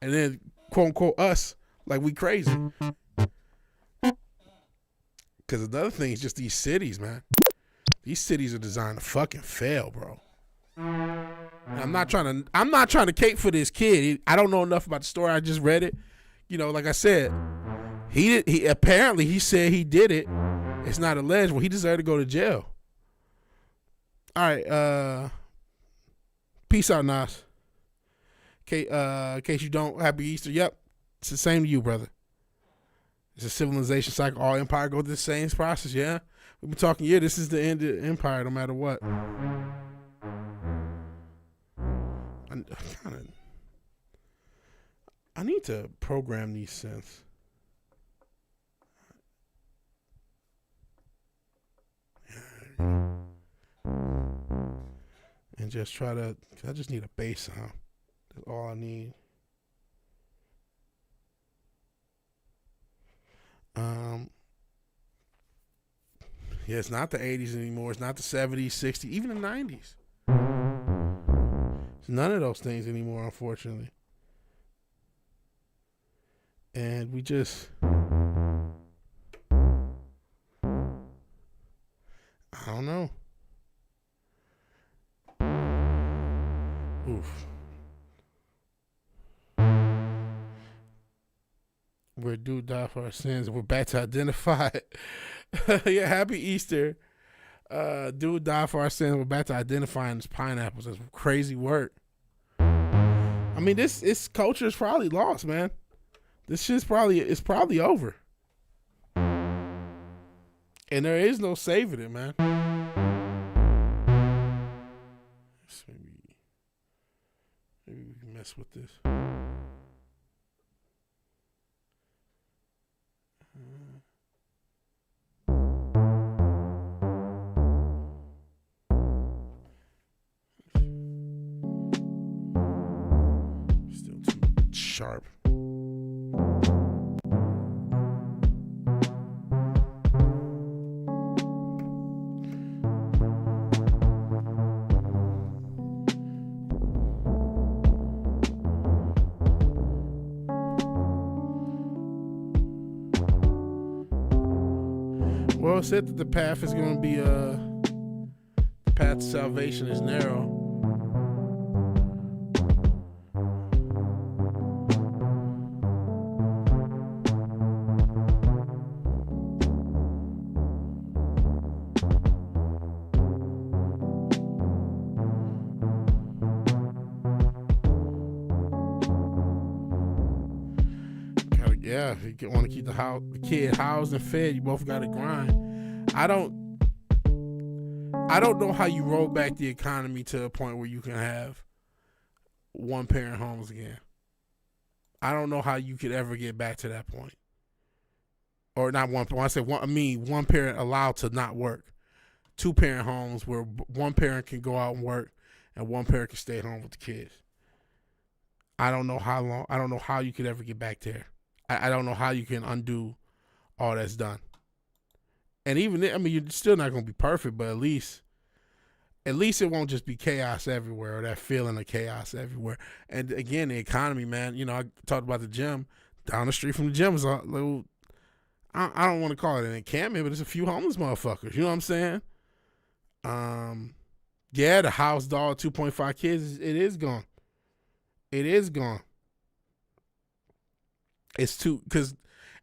and then quote unquote us like we crazy. Because another thing is just these cities, man. These cities are designed to fucking fail, bro. And I'm not trying to cape for this kid. I don't know enough about the story. I just read it. Like I said, he apparently he said he did it. It's not alleged. Well, he deserved to go to jail. All right. Peace out, Nas. In case you don't, happy Easter. Yep. It's the same to you, brother. It's a civilization cycle. All empire go through the same process, yeah? We've been talking, this is the end of the empire no matter what. I need to program these synths. And just try to, I just need a bass sound. That's all I need. Yeah, it's not the 80s anymore. It's not the 70s, 60s, even the 90s. It's none of those things anymore, unfortunately. And we just, I don't know. Oof. Where dude died for our sins. We're back to identify. Yeah, happy Easter. Dude died for our sins. We're back to identifying his pineapples. That's crazy work. I mean, this culture is probably lost, man. This shit's probably over. And there is no saving it, man. Maybe we can mess with this. Still too sharp. Well, it said that the path is going to be the path to salvation is narrow. Yeah, if you want to keep the kid housed and fed, you both got to grind. I don't know how you roll back the economy to a point where you can have one parent homes again. I don't know how you could ever get back to that point. Or not one. When I say one, I mean one parent allowed to not work. 2 parent homes where one parent can go out and work and one parent can stay at home with the kids. I don't know how long. I don't know how you could ever get back there. I don't know how you can undo all that's done. And even then, I mean, you're still not going to be perfect, but at least it won't just be chaos everywhere or that feeling of chaos everywhere. And again, the economy, man, you know, I talked about the gym. Down the street from the gym is a little, I don't want to call it an encampment, but it's a few homeless motherfuckers. You know what I'm saying? Yeah, the house dog, 2.5 kids, it is gone. It is gone. It's too,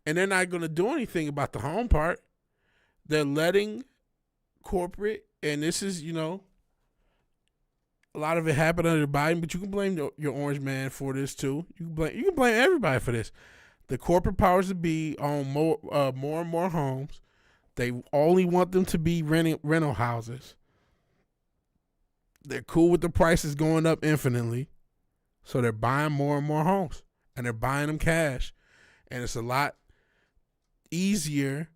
and they're not going to do anything about the home part. They're letting corporate, and this is, you know, a lot of it happened under Biden, but you can blame your orange man for this too. You can blame everybody for this. The corporate powers to be own more and more homes. They only want them to be rental houses. They're cool with the prices going up infinitely, so they're buying more and more homes, and they're buying them cash. And it's a lot easier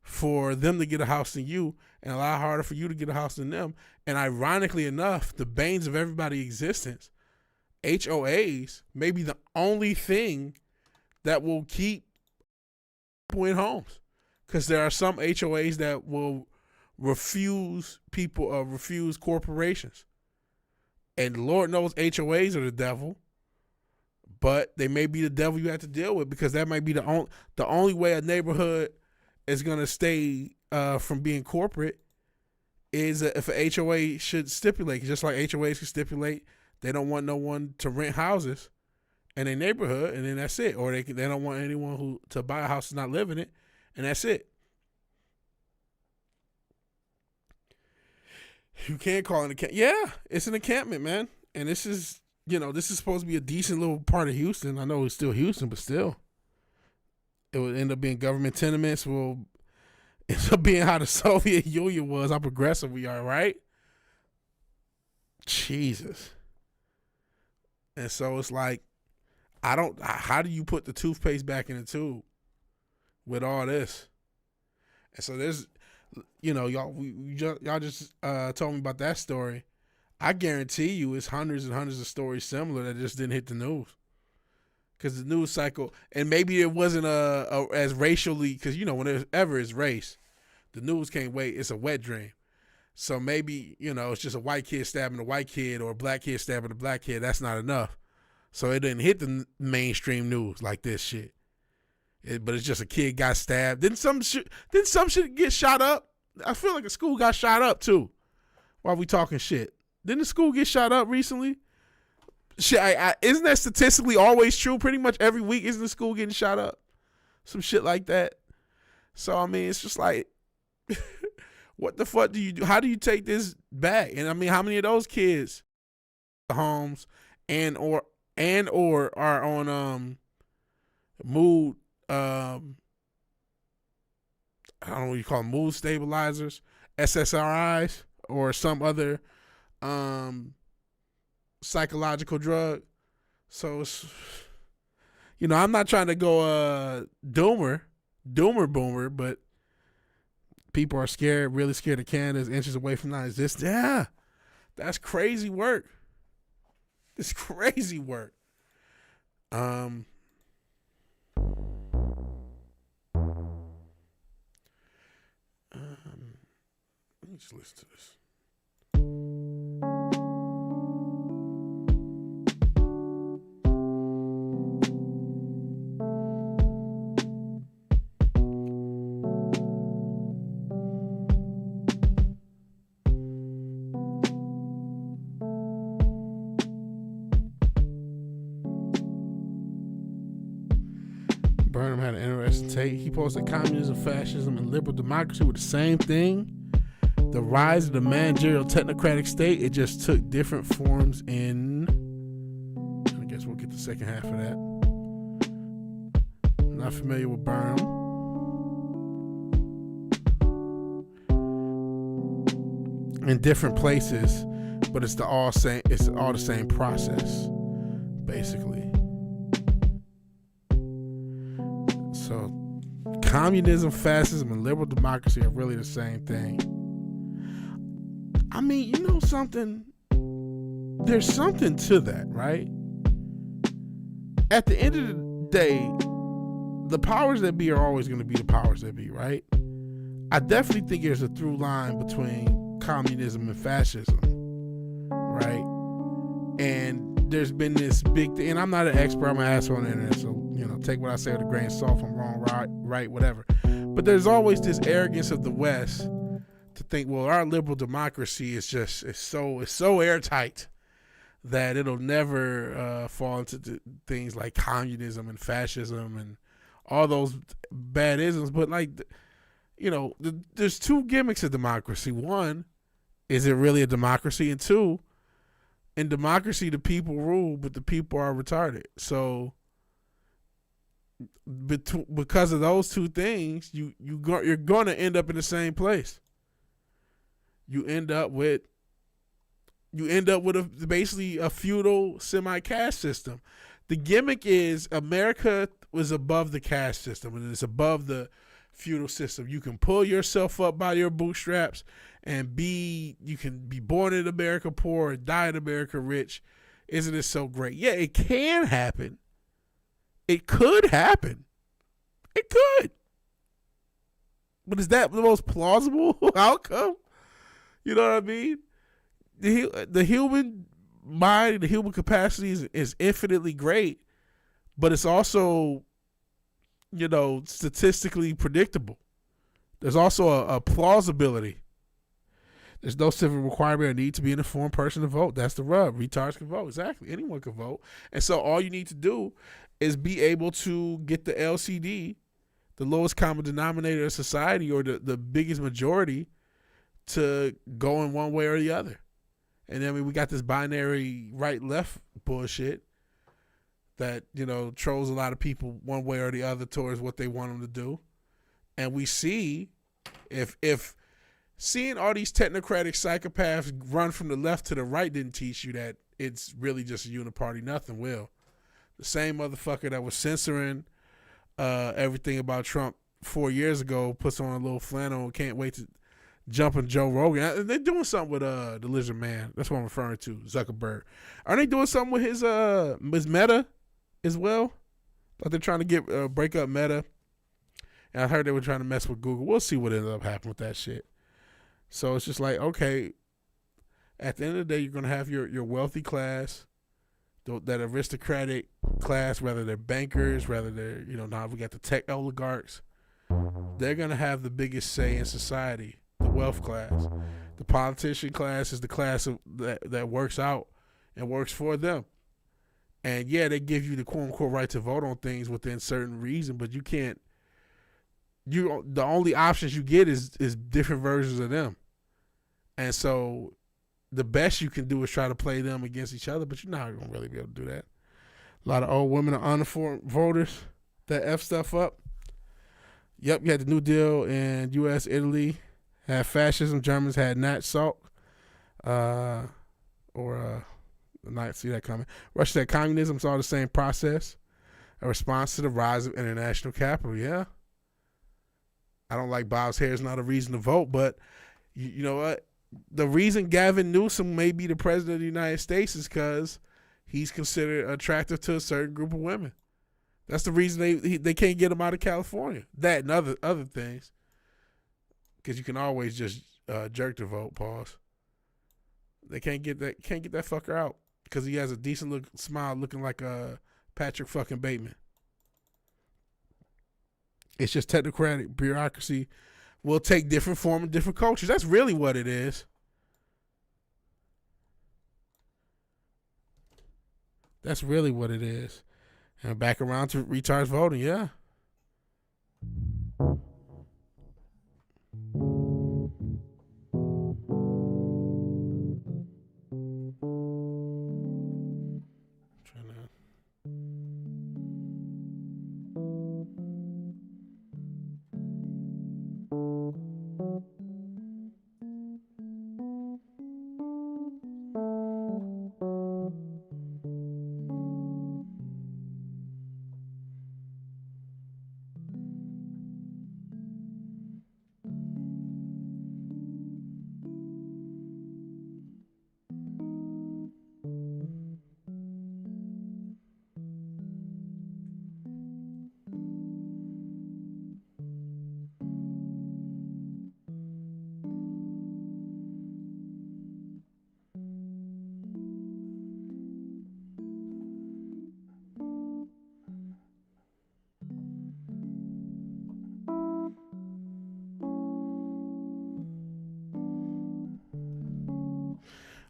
for them to get a house than you, and a lot harder for you to get a house than them. And ironically enough, the banes of everybody's existence, HOAs may be the only thing that will keep people in homes. Because there are some HOAs that will refuse corporations. And Lord knows HOAs are the devil. But they may be the devil you have to deal with, because that might be the only way a neighborhood is going to stay from being corporate is if an HOA should stipulate, just like HOAs can stipulate they don't want no one to rent houses in a neighborhood, and then that's it. Or they don't want anyone to buy a house and not live in it, and that's it. You can't call it an encampment. Yeah, it's an encampment, man. And this is, you know, this is supposed to be a decent little part of Houston. I know it's still Houston, but still. It would end up being government tenements. Will end up being how the Soviet Union was, how progressive we are, right? Jesus. And so it's like, how do you put the toothpaste back in the tube with all this? And so there's, y'all just told me about that story. I guarantee you it's hundreds and hundreds of stories similar that just didn't hit the news. Because the news cycle, and maybe it wasn't as racially, because, whenever it's race, the news can't wait. It's a wet dream. So maybe, it's just a white kid stabbing a white kid or a black kid stabbing a black kid. That's not enough. So it didn't hit the mainstream news like this shit. But it's just a kid got stabbed. Didn't some shit get shot up? I feel like a school got shot up too. While we talking shit, didn't the school get shot up recently? Shit, isn't that statistically always true? Pretty much every week, isn't the school getting shot up? Some shit like that. So I mean, it's just like, what the fuck do you do? How do you take this back? And I mean, how many of those kids, homes, and or are on mood? I don't know what you call them, mood stabilizers, SSRIs, or some other psychological drug. So it's, I'm not trying to go doomer boomer, but people are scared, really scared of Canada's inches away from non-existent. Yeah, that's crazy work. It's crazy work. Let me just listen to this. Burnham had an interesting take. He posted communism, fascism, and liberal democracy were the same thing. The rise of the managerial technocratic state, it just took different forms in... I guess we'll get the second half of that. Not familiar with Burnham. In different places, but it's all the same process, basically. So communism, fascism, and liberal democracy are really the same thing. I mean, something? There's something to that, right? At the end of the day, the powers that be are always going to be the powers that be, right? I definitely think there's a through line between communism and fascism, right? And there's been this big thing, and I'm not an expert, I'm an asshole on the internet, so, take what I say with a grain of salt. If I'm wrong, right, whatever. But there's always this arrogance of the West to think, well, our liberal democracy is so airtight that it'll never fall into things like communism and fascism and all those bad isms. But there's two gimmicks of democracy. One, is it really a democracy? And two, in democracy, the people rule, but the people are retarded. So because of those two things, you're going to end up in the same place. You end up with basically a feudal semi-caste system. The gimmick is America was above the caste system, and it's above the feudal system. You can pull yourself up by your bootstraps and you can be born in America poor and die in America rich. Isn't it so great? Yeah, it can happen. It could happen. It could. But is that the most plausible outcome? You know what I mean? The human mind, the human capacity is infinitely great, but it's also, statistically predictable. There's also a plausibility. There's no civil requirement or need to be an informed person to vote. That's the rub. Retards can vote. Exactly. Anyone can vote. And so all you need to do is be able to get the LCD, the lowest common denominator of society, or the biggest majority, to go in one way or the other. And then we got this binary right-left bullshit that, trolls a lot of people one way or the other towards what they want them to do. And we see if seeing all these technocratic psychopaths run from the left to the right didn't teach you that it's really just a uniparty nothing will. The same motherfucker that was censoring everything about Trump 4 years ago puts on a little flannel and can't wait to jump on Joe Rogan. They're doing something with the lizard man. That's what I'm referring to, Zuckerberg. Are they doing something with his Meta as well? Like they're trying to break up Meta. And I heard they were trying to mess with Google. We'll see what ends up happening with that shit. So it's just like, okay, at the end of the day, you're going to have your wealthy class, that aristocratic class, whether they're bankers, whether they're, now we got the tech oligarchs. They're going to have the biggest say in society, the wealth class. The politician class is the class that works out and works for them. And yeah, they give you the quote unquote right to vote on things within certain reason, but you can't. The only options you get is different versions of them. And so the best you can do is try to play them against each other, but you're not going to really be able to do that. A lot of old women are uninformed voters that F stuff up. Yep, you had the New Deal in U.S., Italy, had fascism, Germans had Nat Salk, not see that coming. Russia had communism, it's all the same process. A response to the rise of international capital, yeah. I don't like Bob's hair is not a reason to vote, but you know what? The reason Gavin Newsom may be the president of the United States is because he's considered attractive to a certain group of women. That's the reason they can't get him out of California. That and other things, because you can always just jerk the vote. Pause. They can't get that fucker out because he has a decent smile, looking like Patrick fucking Bateman. It's just technocratic bureaucracy will take different form in different cultures. That's really what it is. That's really what it is. And back around to retards voting, yeah.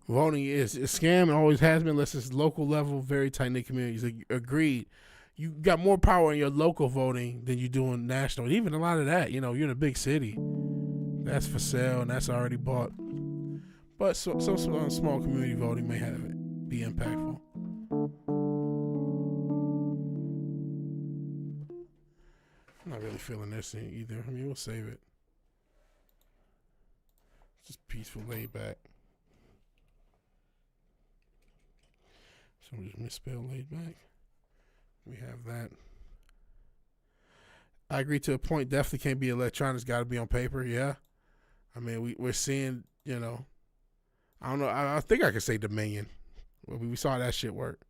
Voting is a scam and always has been, unless it's local level, very tight-knit communities. Agreed. You got more power in your local voting than you do in national. And even a lot of that, you're in a big city. That's for sale and that's already bought. But some small community voting may have it be impactful. I'm not really feeling this thing either. I mean, we'll save it. Just peaceful, laid back. Somebody just misspelled laid back. We have that. I agree to a point. Definitely can't be electronic. It's got to be on paper. Yeah. I mean, we're seeing, I don't know. I think I could say Dominion. We saw that shit work.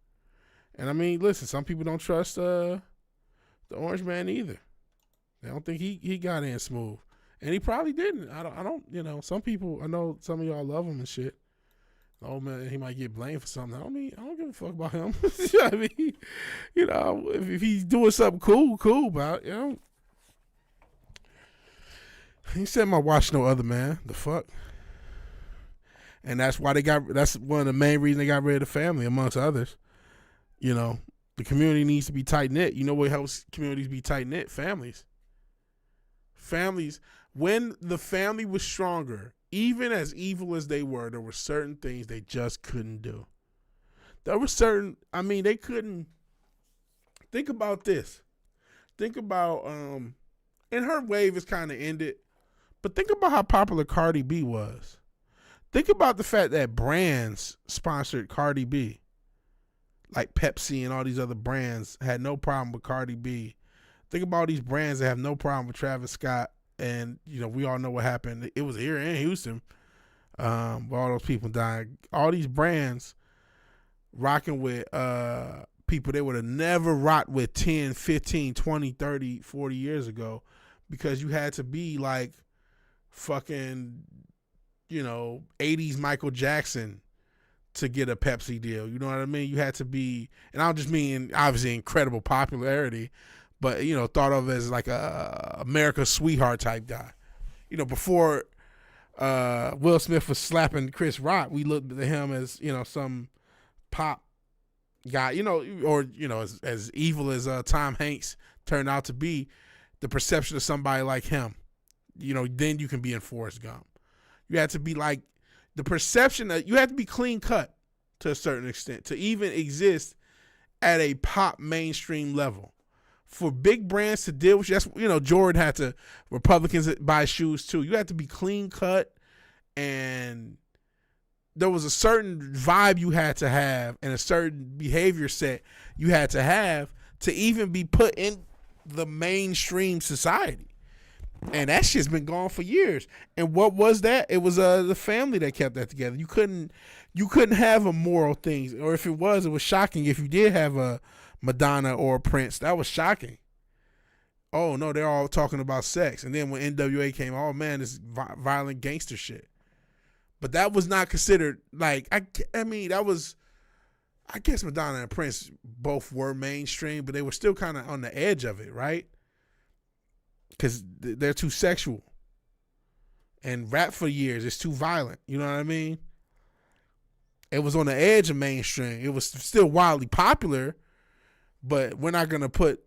And I mean, listen, some people don't trust the Orange Man either. They don't think he got in smooth. And he probably didn't. I don't, some people, I know some of y'all love him and shit. Oh man, he might get blamed for something. I don't give a fuck about him. I mean, if he's doing something cool about, He said, "My watch no other, man." The fuck. And that's why that's one of the main reasons they got rid of the family, amongst others. The community needs to be tight knit. You know what helps communities be tight knit? Families. When the family was stronger, even as evil as they were, there were certain things they just couldn't do. There were they couldn't. Think about this. Think about, and her wave is kind of ended, but think about how popular Cardi B was. Think about the fact that brands sponsored Cardi B, like Pepsi and all these other brands had no problem with Cardi B. Think about all these brands that have no problem with Travis Scott, and we all know what happened. It was here in Houston, where all those people died. All these brands rocking with people they would have never rocked with 10, 15, 20, 30, 40 years ago, because you had to be like fucking 80s Michael Jackson to get a Pepsi deal. You know what I mean? You had to be, and I don't just mean obviously incredible popularity, but thought of as like a America's sweetheart type guy. Before Will Smith was slapping Chris Rock, we looked at him as some pop guy, or as evil as Tom Hanks turned out to be. The perception of somebody like him, then you can be in Forrest Gump. You had to be like, the perception that you had to be clean cut to a certain extent to even exist at a pop mainstream level. For big brands to deal with you, that's, Jordan had to, Republicans buy shoes too. You had to be clean cut, and there was a certain vibe you had to have and a certain behavior set you had to even be put in the mainstream society. And that shit's been gone for years. And what was that? It was the family that kept that together. You couldn't have immoral things, or if it was shocking. If you did have a Madonna or a Prince, that was shocking. Oh no, they're all talking about sex. And then when NWA came, oh man, this violent gangster shit. But that was not considered like, I mean, that was, I guess Madonna and Prince both were mainstream, but they were still kind of on the edge of it, right? Because they're too sexual. And rap for years is too violent. You know what I mean? It was on the edge of mainstream. It was still wildly popular, but we're not going to put,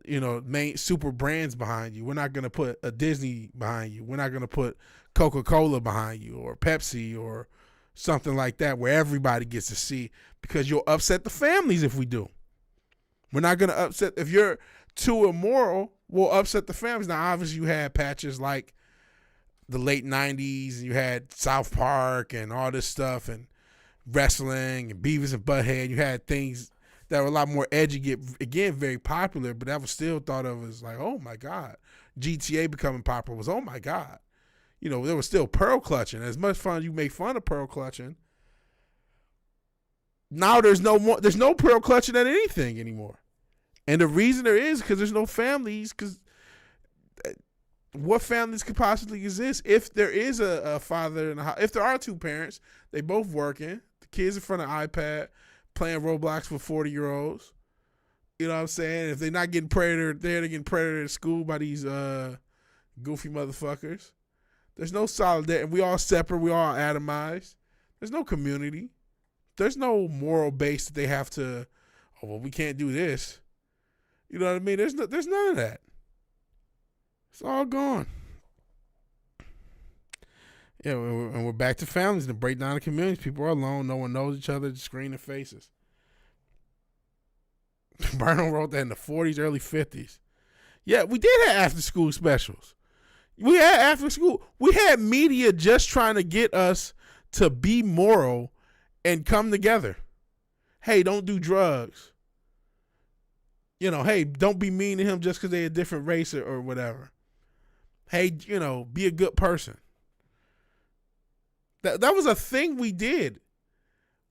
main super brands behind you. We're not going to put a Disney behind you. We're not going to put Coca-Cola behind you, or Pepsi, or something like that, where everybody gets to see, because you'll upset the families if we do. We're not going to upset, if you're too immoral, we'll upset the families. Now, obviously, you had patches like the late 90s, and you had South Park and all this stuff, and wrestling, and Beavis and Butthead. You had things that were a lot more edgy, again, very popular, but that was still thought of as like, oh my God. GTA becoming popular was, oh my God. There was still pearl clutching. As much fun you make fun of pearl clutching, now there's no pearl clutching at anything anymore. And the reason there is because there's no families, because what families could possibly exist if there is a father in the house? If there are two parents, they both working, the kids in front of iPad, playing Roblox with 40-year-olds. You know what I'm saying? If they're not getting predated, they're getting predated at school by these goofy motherfuckers. There's no solidarity. We all separate. We all atomized. There's no community. There's no moral base that they have to, oh, well, we can't do this. You know what I mean? There's none of that. It's all gone. Yeah, and we're back to families, the breakdown of communities. People are alone. No one knows each other. Just screening faces. Burnham wrote that in the 40s, early 50s. Yeah, we did have after school specials. We had after school. We had media just trying to get us to be moral and come together. Hey, don't do drugs. Hey, don't be mean to him just because they're a different race or whatever. Hey, be a good person. That was a thing we did.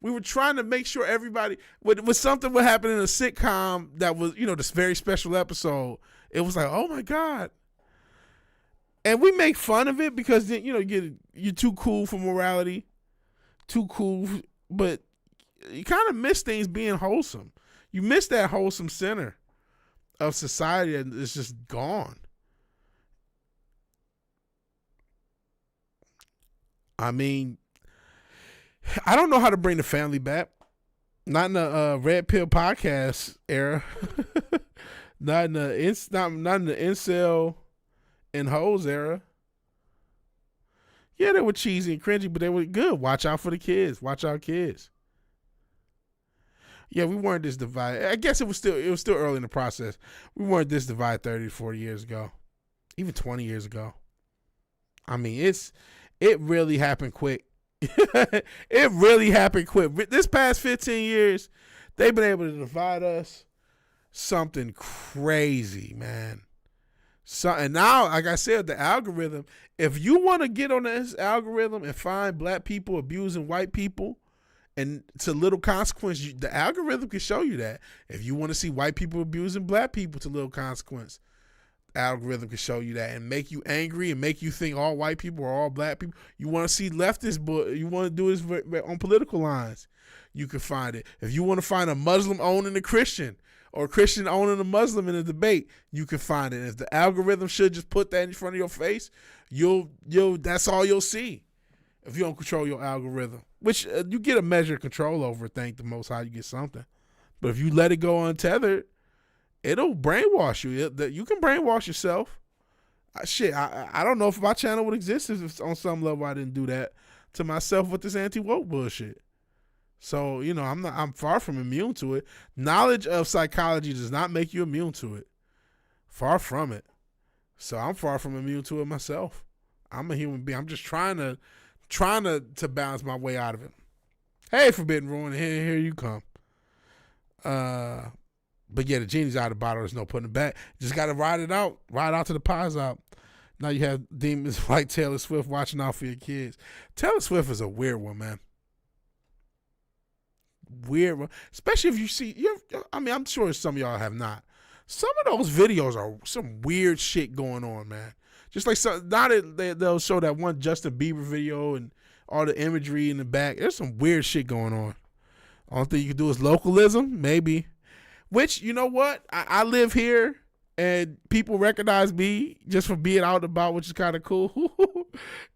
We were trying to make sure everybody, when something would happen in a sitcom that was, this very special episode, it was like, oh my God. And we make fun of it because, you're too cool for morality, too cool, but you kind of miss things being wholesome. You miss that wholesome center of society, and it's just gone. I mean, I don't know how to bring the family back. Not in the Red Pill podcast era. not in the incel and hoes era. Yeah, they were cheesy and cringy, but they were good. Watch out for the kids. Watch out, kids. Yeah, we weren't this divided. I guess it was still early in the process. We weren't this divided 30 to 40 years ago, even 20 years ago. I mean, it really happened quick. It really happened quick. This past 15 years, they've been able to divide us something crazy, man. So, and now, like I said, the algorithm, if you want to get on this algorithm and find black people abusing white people and to little consequence, the algorithm can show you that. If you want to see white people abusing black people to little consequence, the algorithm can show you that and make you angry and make you think all white people are all black people. You want to see leftist, but you want to do this on political lines, you can find it. If you want to find a Muslim owning a Christian, or a Christian owning a Muslim in a debate, you can find it. If the algorithm should just put that in front of your face, you'll that's all you'll see. If you don't control your algorithm, which you get a measure of control over, thank the Most High, you get something. But if you let it go untethered, it'll brainwash you. You can brainwash yourself. I don't know if my channel would exist if on some level I didn't do that to myself with this anti-woke bullshit. So, I'm far from immune to it. Knowledge of psychology does not make you immune to it. Far from it. So I'm far from immune to it myself. I'm a human being. I'm just trying to balance my way out of it. Hey, Forbidden Ruin, here you come. But yeah, the genie's out of the bottle. There's no putting it back. Just got to ride it out. Ride out to the pies out. Now you have demons like Taylor Swift watching out for your kids. Taylor Swift is a weird one, man. Weird, especially if you see. I'm sure some of y'all have not. Some of those videos are some weird shit going on, man. Just like now that they'll show that one Justin Bieber video and all the imagery in the back. There's some weird shit going on. Only thing you can do is localism, maybe. Which, you know what? I live here and people recognize me just for being out and about, which is kind of cool.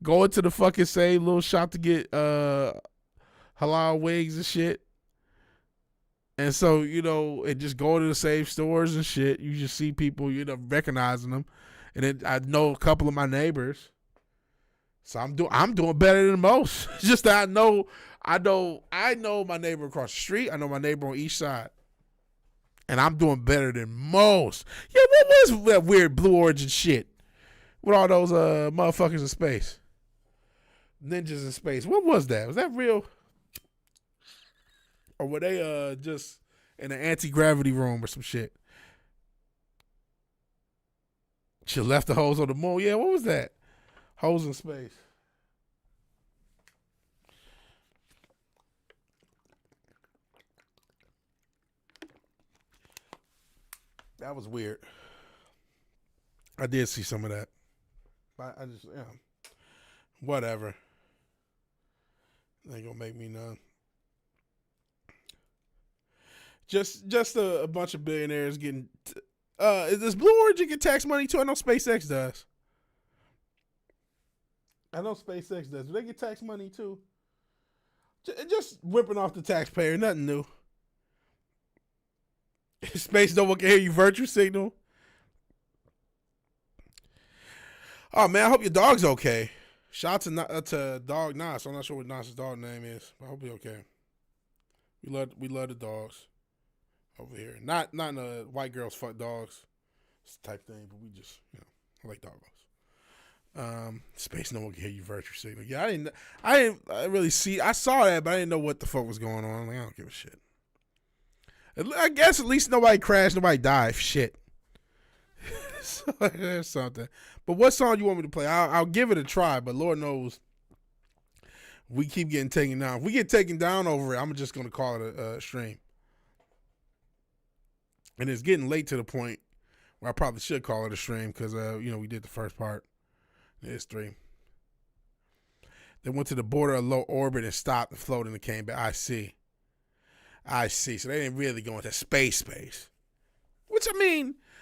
Going to the fucking same little shop to get halal wigs and shit. And so, and just going to the same stores and shit, you just see people, recognizing them. And then I know a couple of my neighbors. So I'm doing better than most. It's just that I know my neighbor across the street. I know my neighbor on each side. And I'm doing better than most. Yeah, what was that weird Blue Origin shit? With all those motherfuckers in space. Ninjas in space. What was that? Was that real? Or were they just in an anti-gravity room or some shit? She left the hoes on the moon. Yeah, what was that? Hoes in space. That was weird. I did see some of that. But I just, whatever. They ain't gonna make me none. Just a bunch of billionaires getting. Does Blue Origin get tax money too? I know SpaceX does. Do they get tax money too? Just whipping off the taxpayer, nothing new. Space no one can hear you, virtue signal. Oh man, I hope your dog's okay. Shout out to Dog Nas. I'm not sure what Nas's dog name is, but I hope he's okay. We love the dogs over here. Not in the white girls fuck dogs type thing, but we just, I like doggos. Space no one can hear you, virtue signal. Yeah, I didn't really see. I saw that, but I didn't know what the fuck was going on. Like, I don't give a shit. I guess at least nobody crashed, nobody died. Shit. So there's something. But what song you want me to play? I'll give it a try, but Lord knows we keep getting taken down. If we get taken down over it, I'm just going to call it a stream. And it's getting late to the point where I probably should call it a stream because, we did the first part. It's 3. They went to the border of low orbit and stopped and floated and came back. I see. So they didn't really go into space. Which,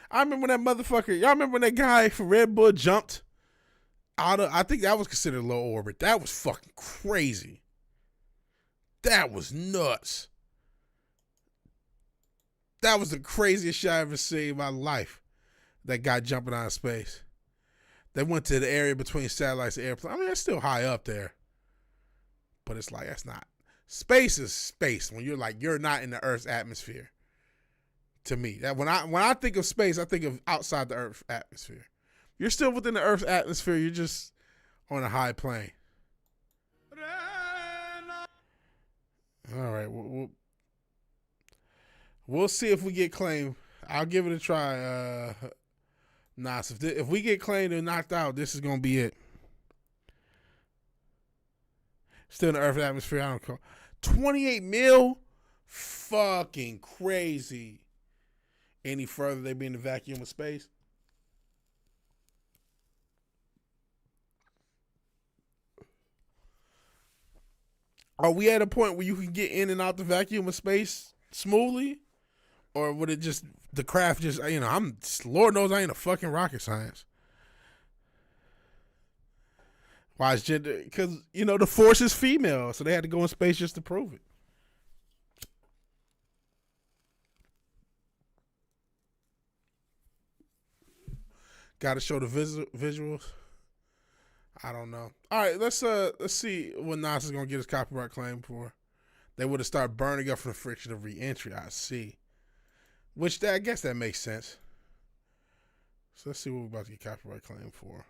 I remember when that motherfucker, y'all remember when that guy from Red Bull jumped out of, I think that was considered low orbit. That was fucking crazy. That was nuts. That was the craziest shit I ever seen in my life. That guy jumping out of space. They went to the area between satellites and airplanes. That's still high up there. But it's like, that's not. Space is space when you're not in the Earth's atmosphere. To me, that when I think of space, I think of outside the Earth's atmosphere. You're still within the Earth's atmosphere. You're just on a high plane. All right, we'll see if we get claimed. I'll give it a try. Nas, if we get claimed and knocked out, this is gonna be it. Still in the Earth atmosphere. I don't know. 28 mil, fucking crazy. Any further, they be in the vacuum of space. Are we at a point where you can get in and out the vacuum of space smoothly? Or would it just, the craft just, Lord knows I ain't a fucking rocket science. Why is gender? Because, the Force is female, so they had to go in space just to prove it. Got to show the visuals. I don't know. All right, let's see what Nas is gonna get his copyright claim for. They would have started burning up from the friction of re-entry. I see. Which I guess that makes sense. So let's see what we're about to get copyright claim for.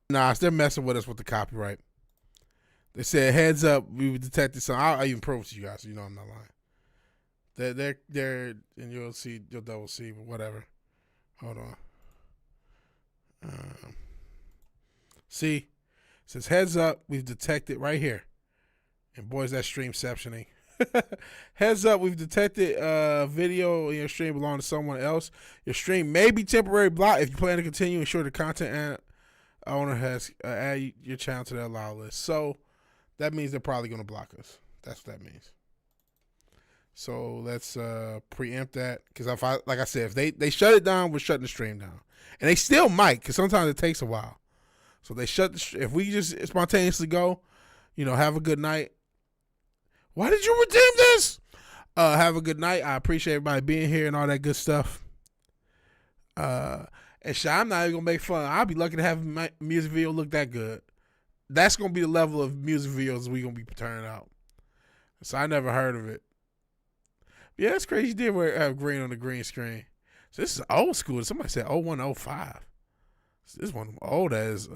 Nah, they're messing with us with the copyright. They said, heads up, we detected something. I'll even prove it to you guys so you know I'm not lying. They're and you'll double see, but whatever. Hold on. See, it says heads up, we've detected right here. And boy, is that streamceptioning. Heads up, we've detected video in your stream belong to someone else. Your stream may be temporarily blocked. If you plan to continue, ensure the content owner has add your channel to their allow list. So that means they're probably going to block us. That's what that means. So let's preempt that, because like I said, if they shut it down, we're shutting the stream down, and they still might, because sometimes it takes a while. So they shut if we just spontaneously go, have a good night. Why did you redeem this? Have a good night. I appreciate everybody being here and all that good stuff. And I'm not even gonna make fun. I'll be lucky to have my music video look that good. That's gonna be the level of music videos we gonna be turning out. So I never heard of it. Yeah, it's crazy. You did have green on the green screen. So this is old school. Somebody said 0105. So this is one of them old as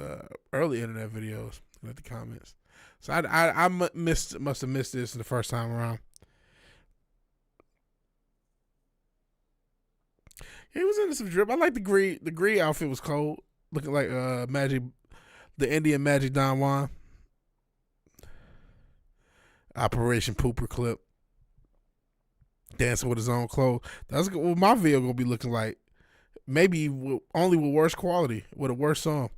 early internet videos. Look at the comments. So I must have missed this the first time around. He was into some drip. I like the green outfit was cold, looking like Magic, the Indian Magic Don Juan. Operation Pooper clip. Dancing with his own clothes. That's what my video gonna be looking like. Maybe only with worse quality, with a worse song.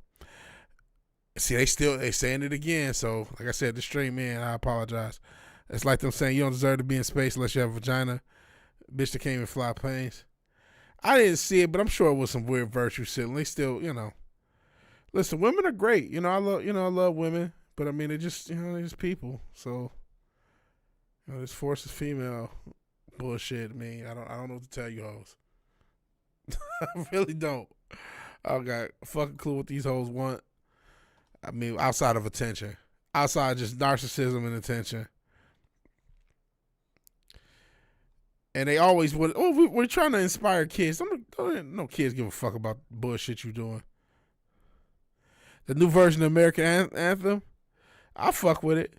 See, they saying it again. So, like I said, the stream, man, I apologize. It's like them saying you don't deserve to be in space unless you have a vagina. Bitch that can't even fly planes. I didn't see it, but I'm sure it was some weird virtue shit. And they still, listen, women are great. I love women, but I mean, they're just people. So, this Force is female bullshit. I mean, I don't know what to tell you hoes. I really don't. I got a fucking clue what these hoes want. I mean, outside of attention, outside just narcissism and attention. And they always would. Oh, we're trying to inspire kids. No kids give a fuck about bullshit you doing. The new version of American Anthem, I'll fuck with it.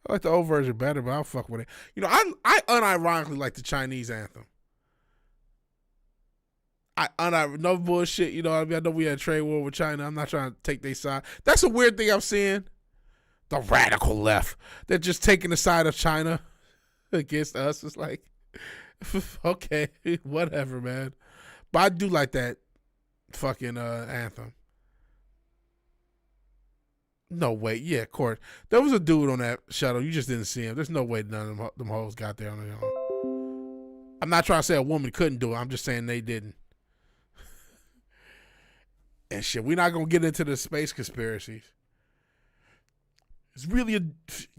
I like the old version better, but I'll fuck with it. I unironically like the Chinese anthem. No bullshit. You know what I mean? I know we had a trade war with China. I'm not trying to take their side. That's a weird thing I'm seeing. The radical left. They're just taking the side of China against us. It's like, okay, whatever, man. But I do like that fucking anthem. No way. Yeah, of course. There was a dude on that shuttle. You just didn't see him. There's no way none of them hoes got there on their own. I'm not trying to say a woman couldn't do it. I'm just saying they didn't. And shit, we're not going to get into the space conspiracies. It's really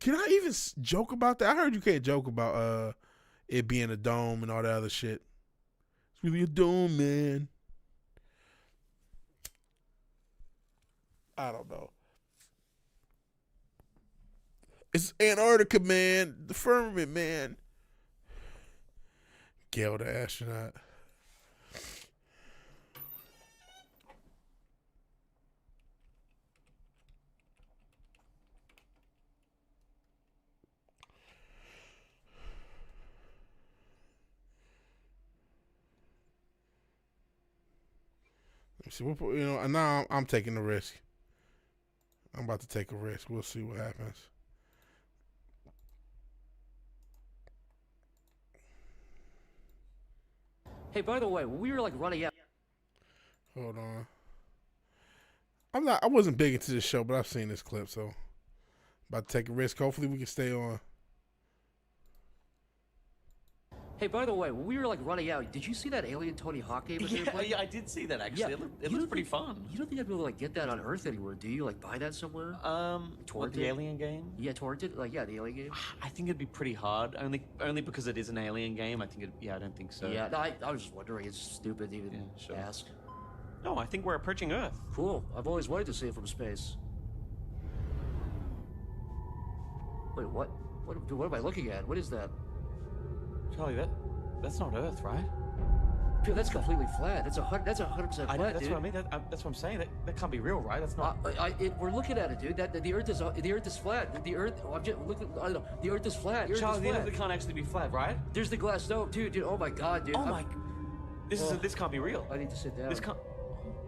can I even joke about that? I heard you can't joke about it being a dome and all that other shit. It's really a dome, man. I don't know. It's Antarctica, man. The firmament, man. Gail the astronaut. See, and now I'm taking the risk. I'm about to take a risk. We'll see what happens. Hey, by the way, we were like running out. Hold on. I wasn't big into this show, but I've seen this clip, so about to take a risk. Hopefully we can stay on. Hey, by the way, we were like running out. Did you see that Alien Tony Hawk game? Yeah, I did see that actually. Yeah. It looks pretty fun. You don't think I'd be able to like get that on Earth anywhere, do you? Like buy that somewhere? What, the Alien game? Yeah, torrented. Like the Alien game. I think it'd be pretty hard. Only because it is an Alien game. I don't think so. Yeah, no, I was just wondering. It's stupid to even ask. No, I think we're approaching Earth. Cool. I've always wanted to see it from space. Wait, what? What am I looking at? What is that? Charlie, that's not Earth, right? Dude, that's completely flat. That's 100% flat, that's dude. what I mean. That's what I'm saying. That can't be real, right? That's not. We're looking at it, dude. The Earth is flat. The Earth. I'm just looking. I don't know. The Earth is flat. Charlie, the Earth can't actually be flat, right? There's the glass dome, dude. Oh my God, dude. Oh my. This can't be real. I need to sit down. This can't.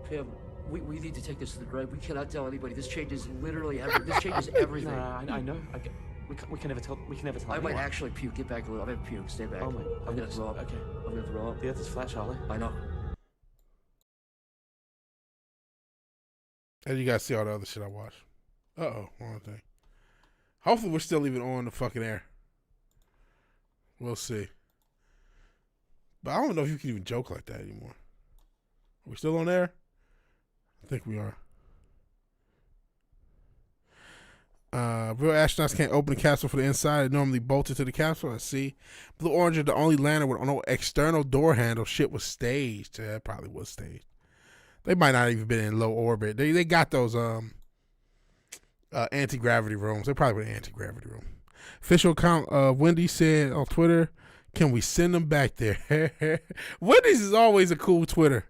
Pim, we need to take this to the grave. We cannot tell anybody. This changes literally everything. This changes everything. No, I know. We can never tell. I might actually puke. Get back a little. I'm gonna puke. Stay back. Oh my. I'm gonna throw up. Okay. I'm gonna throw up. The Earth is flat, Charlie. I know. And you guys see all the other shit I watched. Wrong thing. Hopefully we're still even on the fucking air. We'll see. But I don't know if you can even joke like that anymore. Are we still on air? I think we are. Real astronauts can't open the capsule for the inside. It normally bolted to the capsule. I see. Blue Origin, the only lander with no external door handle. Shit was staged. Yeah, it probably was staged. They might not even been in low orbit. They got those anti-gravity rooms. They probably were in anti-gravity room. Official account Wendy said on Twitter, "Can we send them back there?" Wendy's is always a cool Twitter.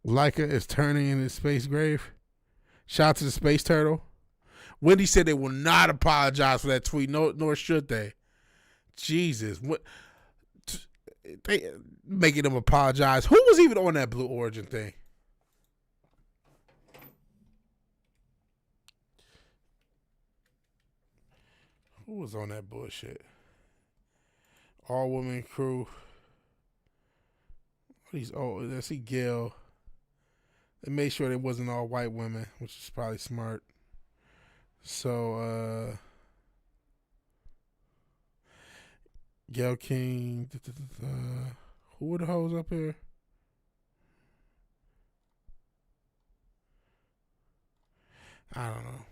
Leica is turning in his space grave. Shout out to the space turtle. Wendy said they will not apologize for that tweet, nor should they. Jesus. What? They making them apologize. Who was even on that Blue Origin thing? Who was on that bullshit? All women crew. I see Gail. They made sure they wasn't all white women, which is probably smart. So, Gail King. Who were the hoes up here? I don't know.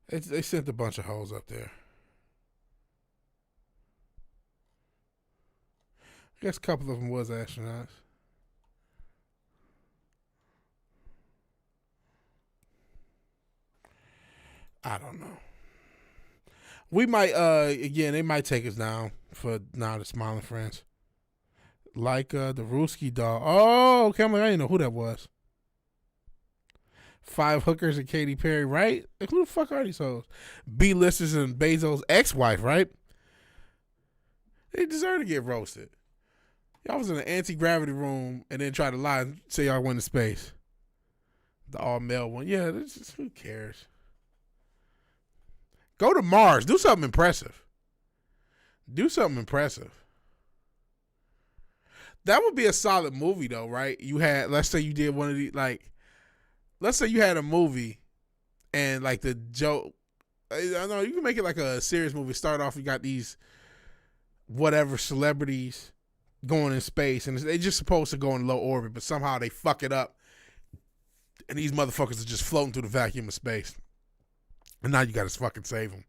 They sent a bunch of hoes up there. I guess a couple of them was astronauts. I don't know. We might, again, they might take us down for now the Smiling Friends. Like the Ruski doll. Oh, okay. I'm like, I didn't know who that was. 5 hookers and Katy Perry, right? Like, who the fuck are these hoes? B-listers and Bezos' ex-wife, right? They deserve to get roasted. Y'all was in an anti-gravity room and then try to lie and say y'all went to space. The all-male one. Yeah, who cares? Go to Mars. Do something impressive. That would be a solid movie, though, right? You had, let's say you did one of these, like, let's say you had a movie and, like, the joke, I don't know, you can make it like a serious movie. Start off, you got these whatever celebrities going in space, and they're just supposed to go in low orbit, but somehow they fuck it up, and these motherfuckers are just floating through the vacuum of space. And now you got to fucking save them.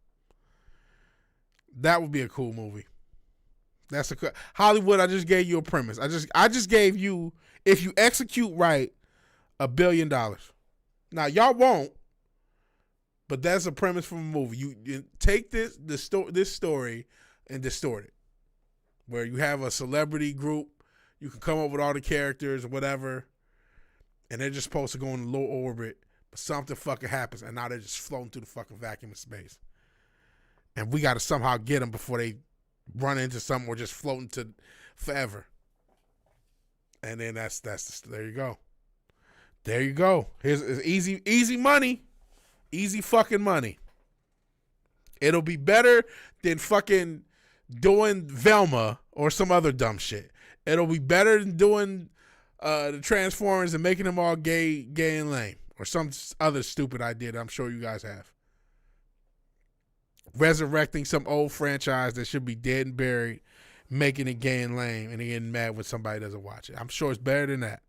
That would be a cool movie. That's Hollywood. I just gave you a premise. I just gave you, if you execute right, $1 billion. Now y'all won't, but that's a premise from a movie. You take this story and distort it, where you have a celebrity group. You can come up with all the characters or whatever, and they're just supposed to go in low orbit. But something fucking happens, and now they're just floating through the fucking vacuum of space. And we got to somehow get them before they run into something or just floating to forever. And then that's there you go. There you go. Here's easy money. Easy fucking money. It'll be better than fucking doing Velma or some other dumb shit. It'll be better than doing the Transformers and making them all gay and lame. Or some other stupid idea that I'm sure you guys have. Resurrecting some old franchise that should be dead and buried, making it gay and lame, and getting mad when somebody doesn't watch it. I'm sure it's better than that.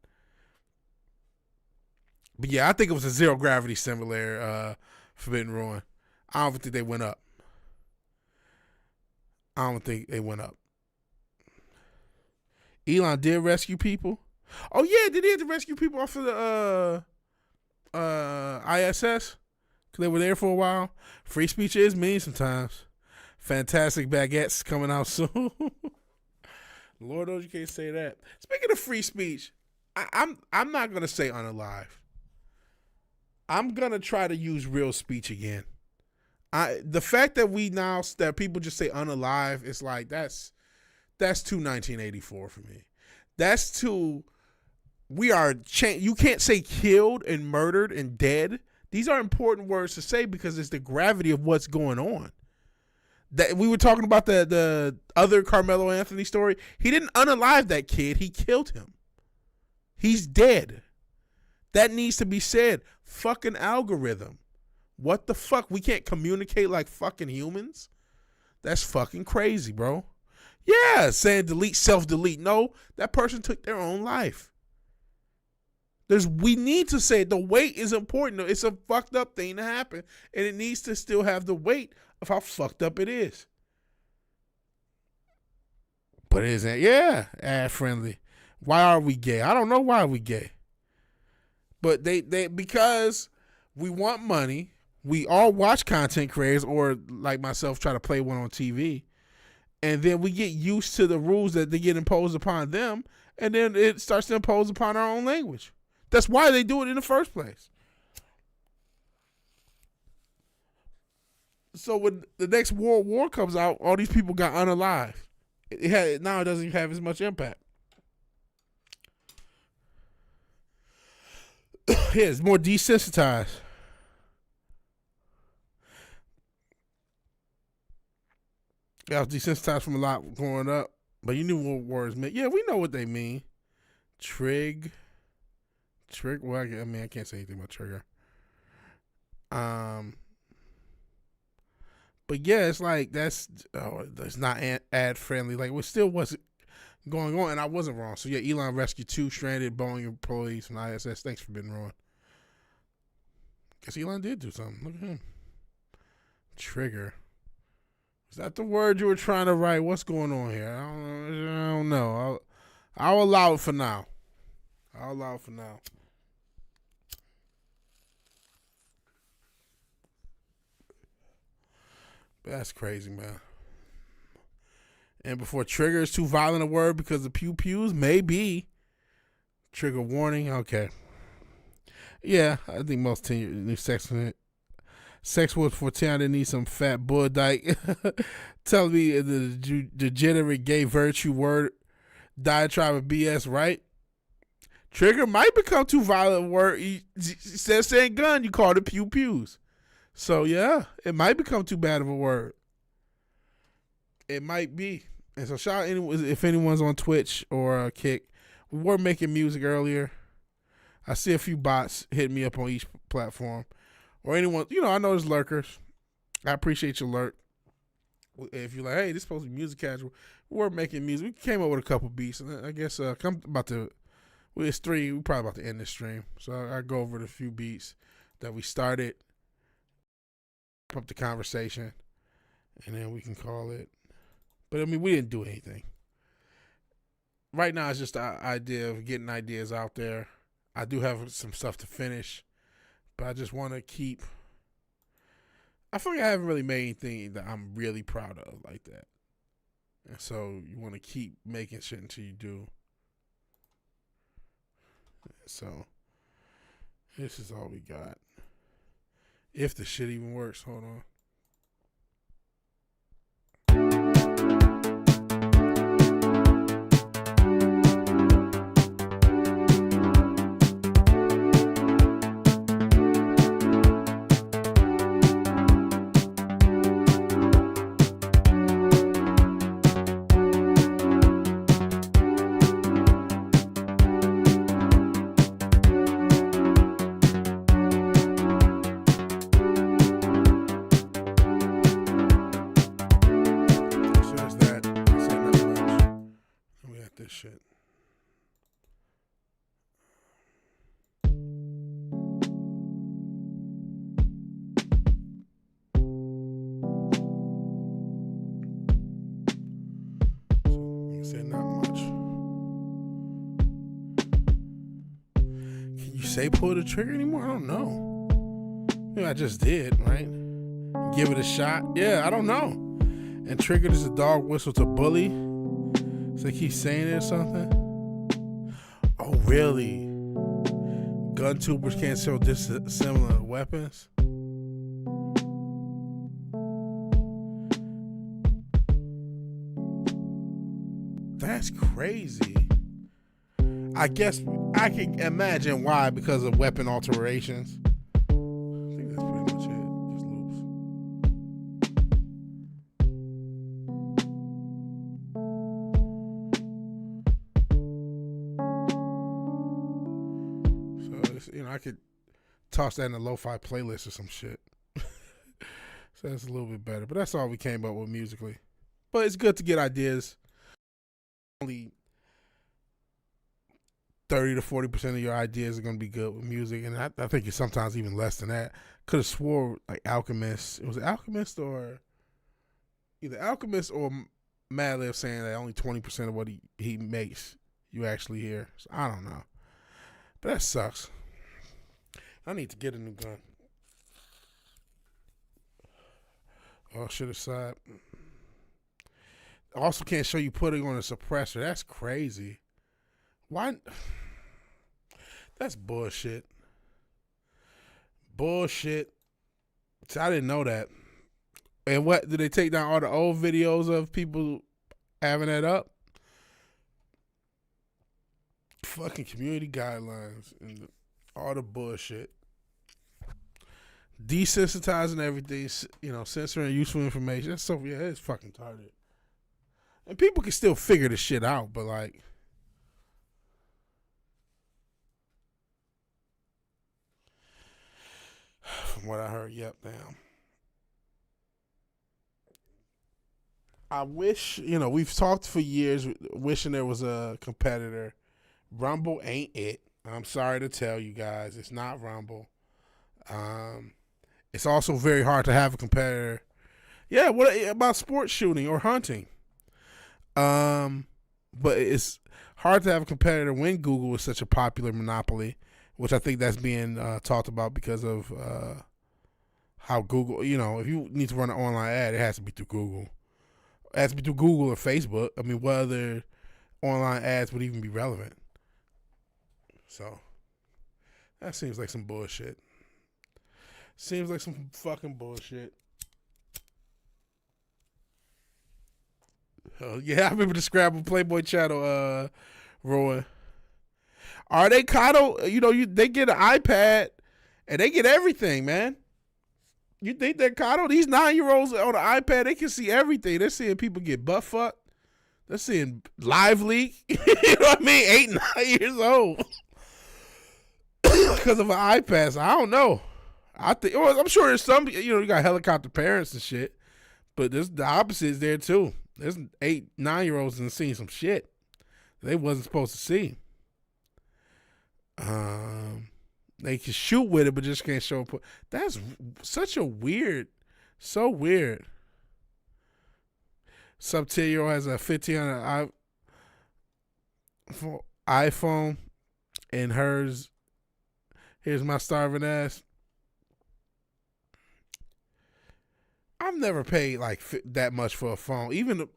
But yeah, I think it was a Zero Gravity similar Forbidden Ruin. I don't think they went up. Elon did rescue people. Oh yeah, did he have to rescue people off of the ISS? Because they were there for a while. Free speech is mean sometimes. Fantastic Baguettes coming out soon. Lord knows you can't say that. Speaking of free speech, I'm not gonna say unalive. I'm gonna try to use real speech again. The fact that that people just say unalive, it's like that's too 1984 for me. That's too. You can't say killed and murdered and dead. These are important words to say because it's the gravity of what's going on. That we were talking about the other Carmelo Anthony story. He didn't unalive that kid. He killed him. He's dead. That needs to be said. Fucking algorithm. What the fuck? We can't communicate like fucking humans? That's fucking crazy, bro. Yeah, saying delete, self-delete. No, that person took their own life. We need to say the weight is important. It's a fucked up thing to happen, and it needs to still have the weight of how fucked up it is. But isn't ad friendly? Why are we gay? I don't know why we gay. But they because we want money. We all watch content creators, or like myself, try to play one on TV, and then we get used to the rules that they get imposed upon them, and then it starts to impose upon our own language. That's why they do it in the first place. So when the next World War comes out, all these people got unalive. Now it doesn't even have as much impact. Yeah, it's more desensitized. Yeah, I was desensitized from a lot growing up, but you knew what words meant. Yeah, we know what they mean. Trig. Well, I can't say anything about trigger. But yeah, it's like that's not ad friendly. Like it still wasn't going on, and I wasn't wrong. So yeah, Elon rescued 2 stranded Boeing employees from ISS. Thanks for being wrong. Guess Elon did do something. Look at him. Trigger. Is that the word you were trying to write? What's going on here? I don't know. I'll allow it for now. That's crazy, man. And before trigger is too violent a word because of pew-pews, maybe. Trigger warning, okay. Yeah, I think most new sex was for 10. I didn't need some fat bull dyke telling me the degenerate gay virtue word diatribe of BS, right? Trigger might become too violent a word. He said saying gun, you called it pew-pews. So, yeah, it might become too bad of a word. It might be. And so, shout out if anyone's on Twitch or Kick. We were making music earlier. I see a few bots hitting me up on each platform. Or anyone, I know there's lurkers. I appreciate your lurk. If you're like, hey, this is supposed to be MusiCasual. We're making music. We came up with a couple beats. And I guess it's 3. We're probably about to end this stream. So I go over the few beats that we started. Up the conversation, and then we can call it. But we didn't do anything. Right now, it's just the idea of getting ideas out there. I do have some stuff to finish, but I just want to keep. I feel like I haven't really made anything that I'm really proud of like that, and so you want to keep making shit until you do. So this is all we got. If the shit even works. Hold on. say pull the trigger anymore? I don't know. Maybe I just did, right? Give it a shot. Yeah, I don't know. And triggered is a dog whistle to bully. So they keep saying it or something. Oh, really? Gun tubers can't sell dissimilar weapons? That's crazy. I guess I can imagine why, because of weapon alterations. I think that's pretty much it. Just loops. So it's, I could toss that in a lo-fi playlist or some shit. So that's a little bit better. But that's all we came up with musically. But it's good to get ideas. Only 30 to 40% of your ideas are going to be good with music, and I think it's sometimes even less than that. Could have swore like Alchemist. Was it Alchemist or either Alchemist or Madlib saying that only 20% of what he makes you actually hear. So I don't know, but that sucks. I need to get a new gun. Oh, should have side. Also can't show you putting on a suppressor. That's crazy. Why? That's bullshit. Bullshit. See, I didn't know that. And what, did they take down all the old videos of people having that up? Fucking community guidelines and all the bullshit. Desensitizing everything, censoring useful information. That's so, yeah, it's fucking retarded. And people can still figure the shit out, but like, from what I heard, yep, damn. I wish, we've talked for years wishing there was a competitor. Rumble ain't it. I'm sorry to tell you guys, it's not Rumble. It's also very hard to have a competitor. Yeah, what about sports shooting or hunting? But it's hard to have a competitor when Google is such a popular monopoly, which I think that's being talked about because of how Google, if you need to run an online ad, it has to be through Google. It has to be through Google or Facebook. I mean, what other online ads would even be relevant? So, that seems like some bullshit. Seems like some fucking bullshit. Yeah, I remember the Scrabble Playboy channel, Rowan. Are they coddle? They get an iPad and they get everything, man. You think they're coddle? These 9-year-olds on an iPad, they can see everything. They're seeing people get butt fucked. They're seeing live leak. You know what I mean? 8, 9 years old. Because of an iPad. So I don't know. I'm sure there's some, you got helicopter parents and shit. But the opposite is there too. There's 8, 9-year-olds and seeing some shit they wasn't supposed to see. They can shoot with it, but just can't show up. That's such a so weird. Sub-10-year-old has a 1500 iPhone, and hers, here's my starving ass. I've never paid like that much for a phone. Even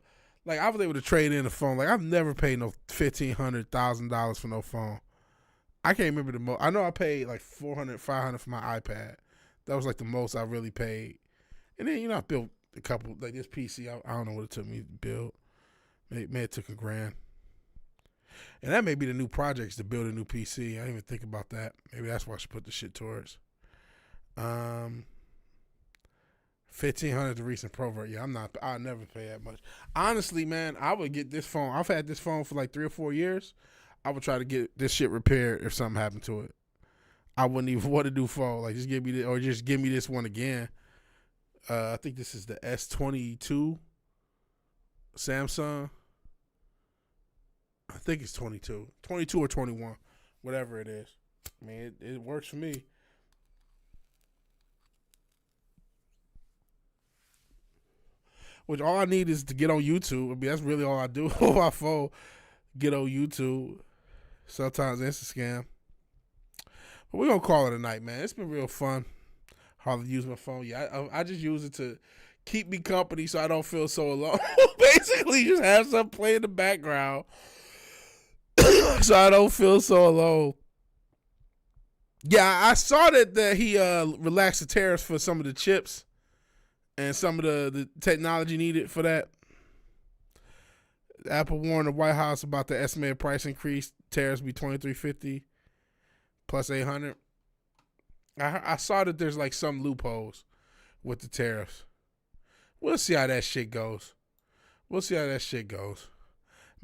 like I was able to trade in a phone. Like I've never paid no $1,500, $1,000 for no phone. I can't remember the most. I know I paid like $400, $500 for my iPad. That was like the most I really paid. And then I built a couple like this PC. I don't know what it took me to build. Maybe it took $1,000. And that may be the new projects to build a new PC. I didn't even think about that. Maybe that's what I should put the shit towards. $1,500 the recent Provert. Yeah, I'll never pay that much. Honestly, man, I would get this phone. I've had this phone for like 3 or 4 years. I would try to get this shit repaired if something happened to it. I wouldn't even want to do phone. Like just give me this, or just give me this one again. I think this is the S22 Samsung. I think it's 22 or 21, whatever it is. I mean, it works for me. Which all I need is to get on YouTube. I mean, that's really all I do on my phone. Get on YouTube. Sometimes Instagram. We're going to call it a night, man. It's been real fun. Hardly use my phone. Yeah, I just use it to keep me company so I don't feel so alone. Basically, just have something play in the background so I don't feel so alone. Yeah, I saw that he relaxed the tariffs for some of the chips and some of the technology needed for that. Apple warned the White House about the estimated price increase. Tariffs be $2,350 plus $800. I saw that there's like some loopholes with the tariffs. We'll see how that shit goes.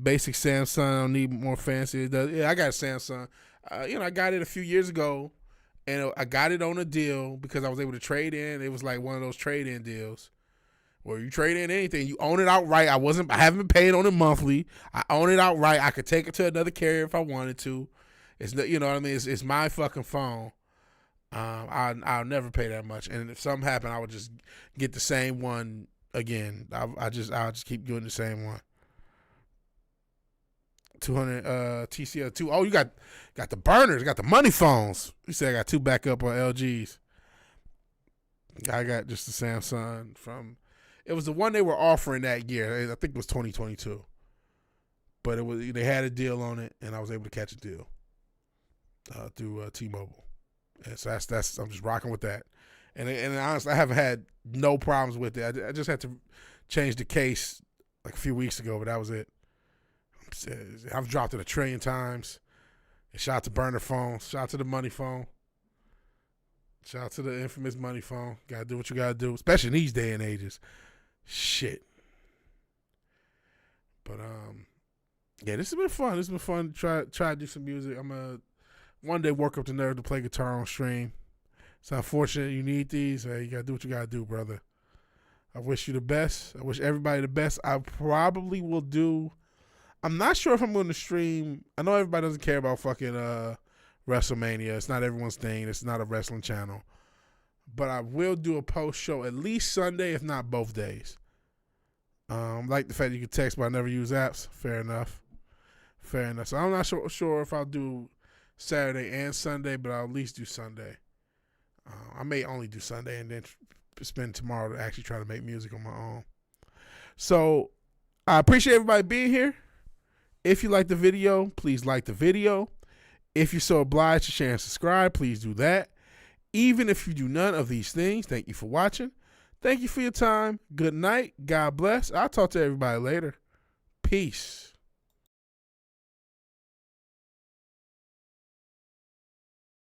Basic Samsung, don't need more fancy. Yeah, I got a Samsung. I got it a few years ago, and I got it on a deal because I was able to trade in. It was like one of those trade-in deals where you trade in anything, you own it outright. I haven't been paid on it monthly. I own it outright. I could take it to another carrier if I wanted to. It's you know what I mean. It's my fucking phone. I'll never pay that much, and if something happened, I would just get the same one again. I'll just keep doing the same one. 200 TCL2. Oh, you got the burners, got the money phones. You said I got 2 backup on LGs. I got just the Samsung from. It was the one they were offering that year. I think it was 2022, but they had a deal on it, and I was able to catch a deal through T-Mobile. And so that's I'm just rocking with that, and honestly, I haven't had no problems with it. I just had to change the case like a few weeks ago, but that was it. I've dropped it 1 trillion times. Shout out to burner phone. Shout out to the money phone. Shout out to the infamous money phone. Gotta do what you gotta do, especially in these day and ages. Shit. But yeah, this has been fun. This has been fun to try to do some music. I'm gonna one day work up the nerve to play guitar on stream. It's unfortunate you need these. Hey, you gotta do what you gotta do, brother. I wish you the best. I wish everybody the best. I probably will do. I'm not sure if I'm going to stream. I know everybody doesn't care about fucking WrestleMania. It's not everyone's thing. It's not a wrestling channel. But I will do a post show at least Sunday, if not both days. Like the fact you can text, but I never use apps. Fair enough. So I'm not sure if I'll do Saturday and Sunday, but I'll at least do Sunday. I may only do Sunday and then spend tomorrow to actually try to make music on my own. So I appreciate everybody being here. If you like the video, please like the video. If you're so obliged to share and subscribe, please do that. Even if you do none of these things, thank you for watching. Thank you for your time. Good night. God bless. I'll talk to everybody later. Peace.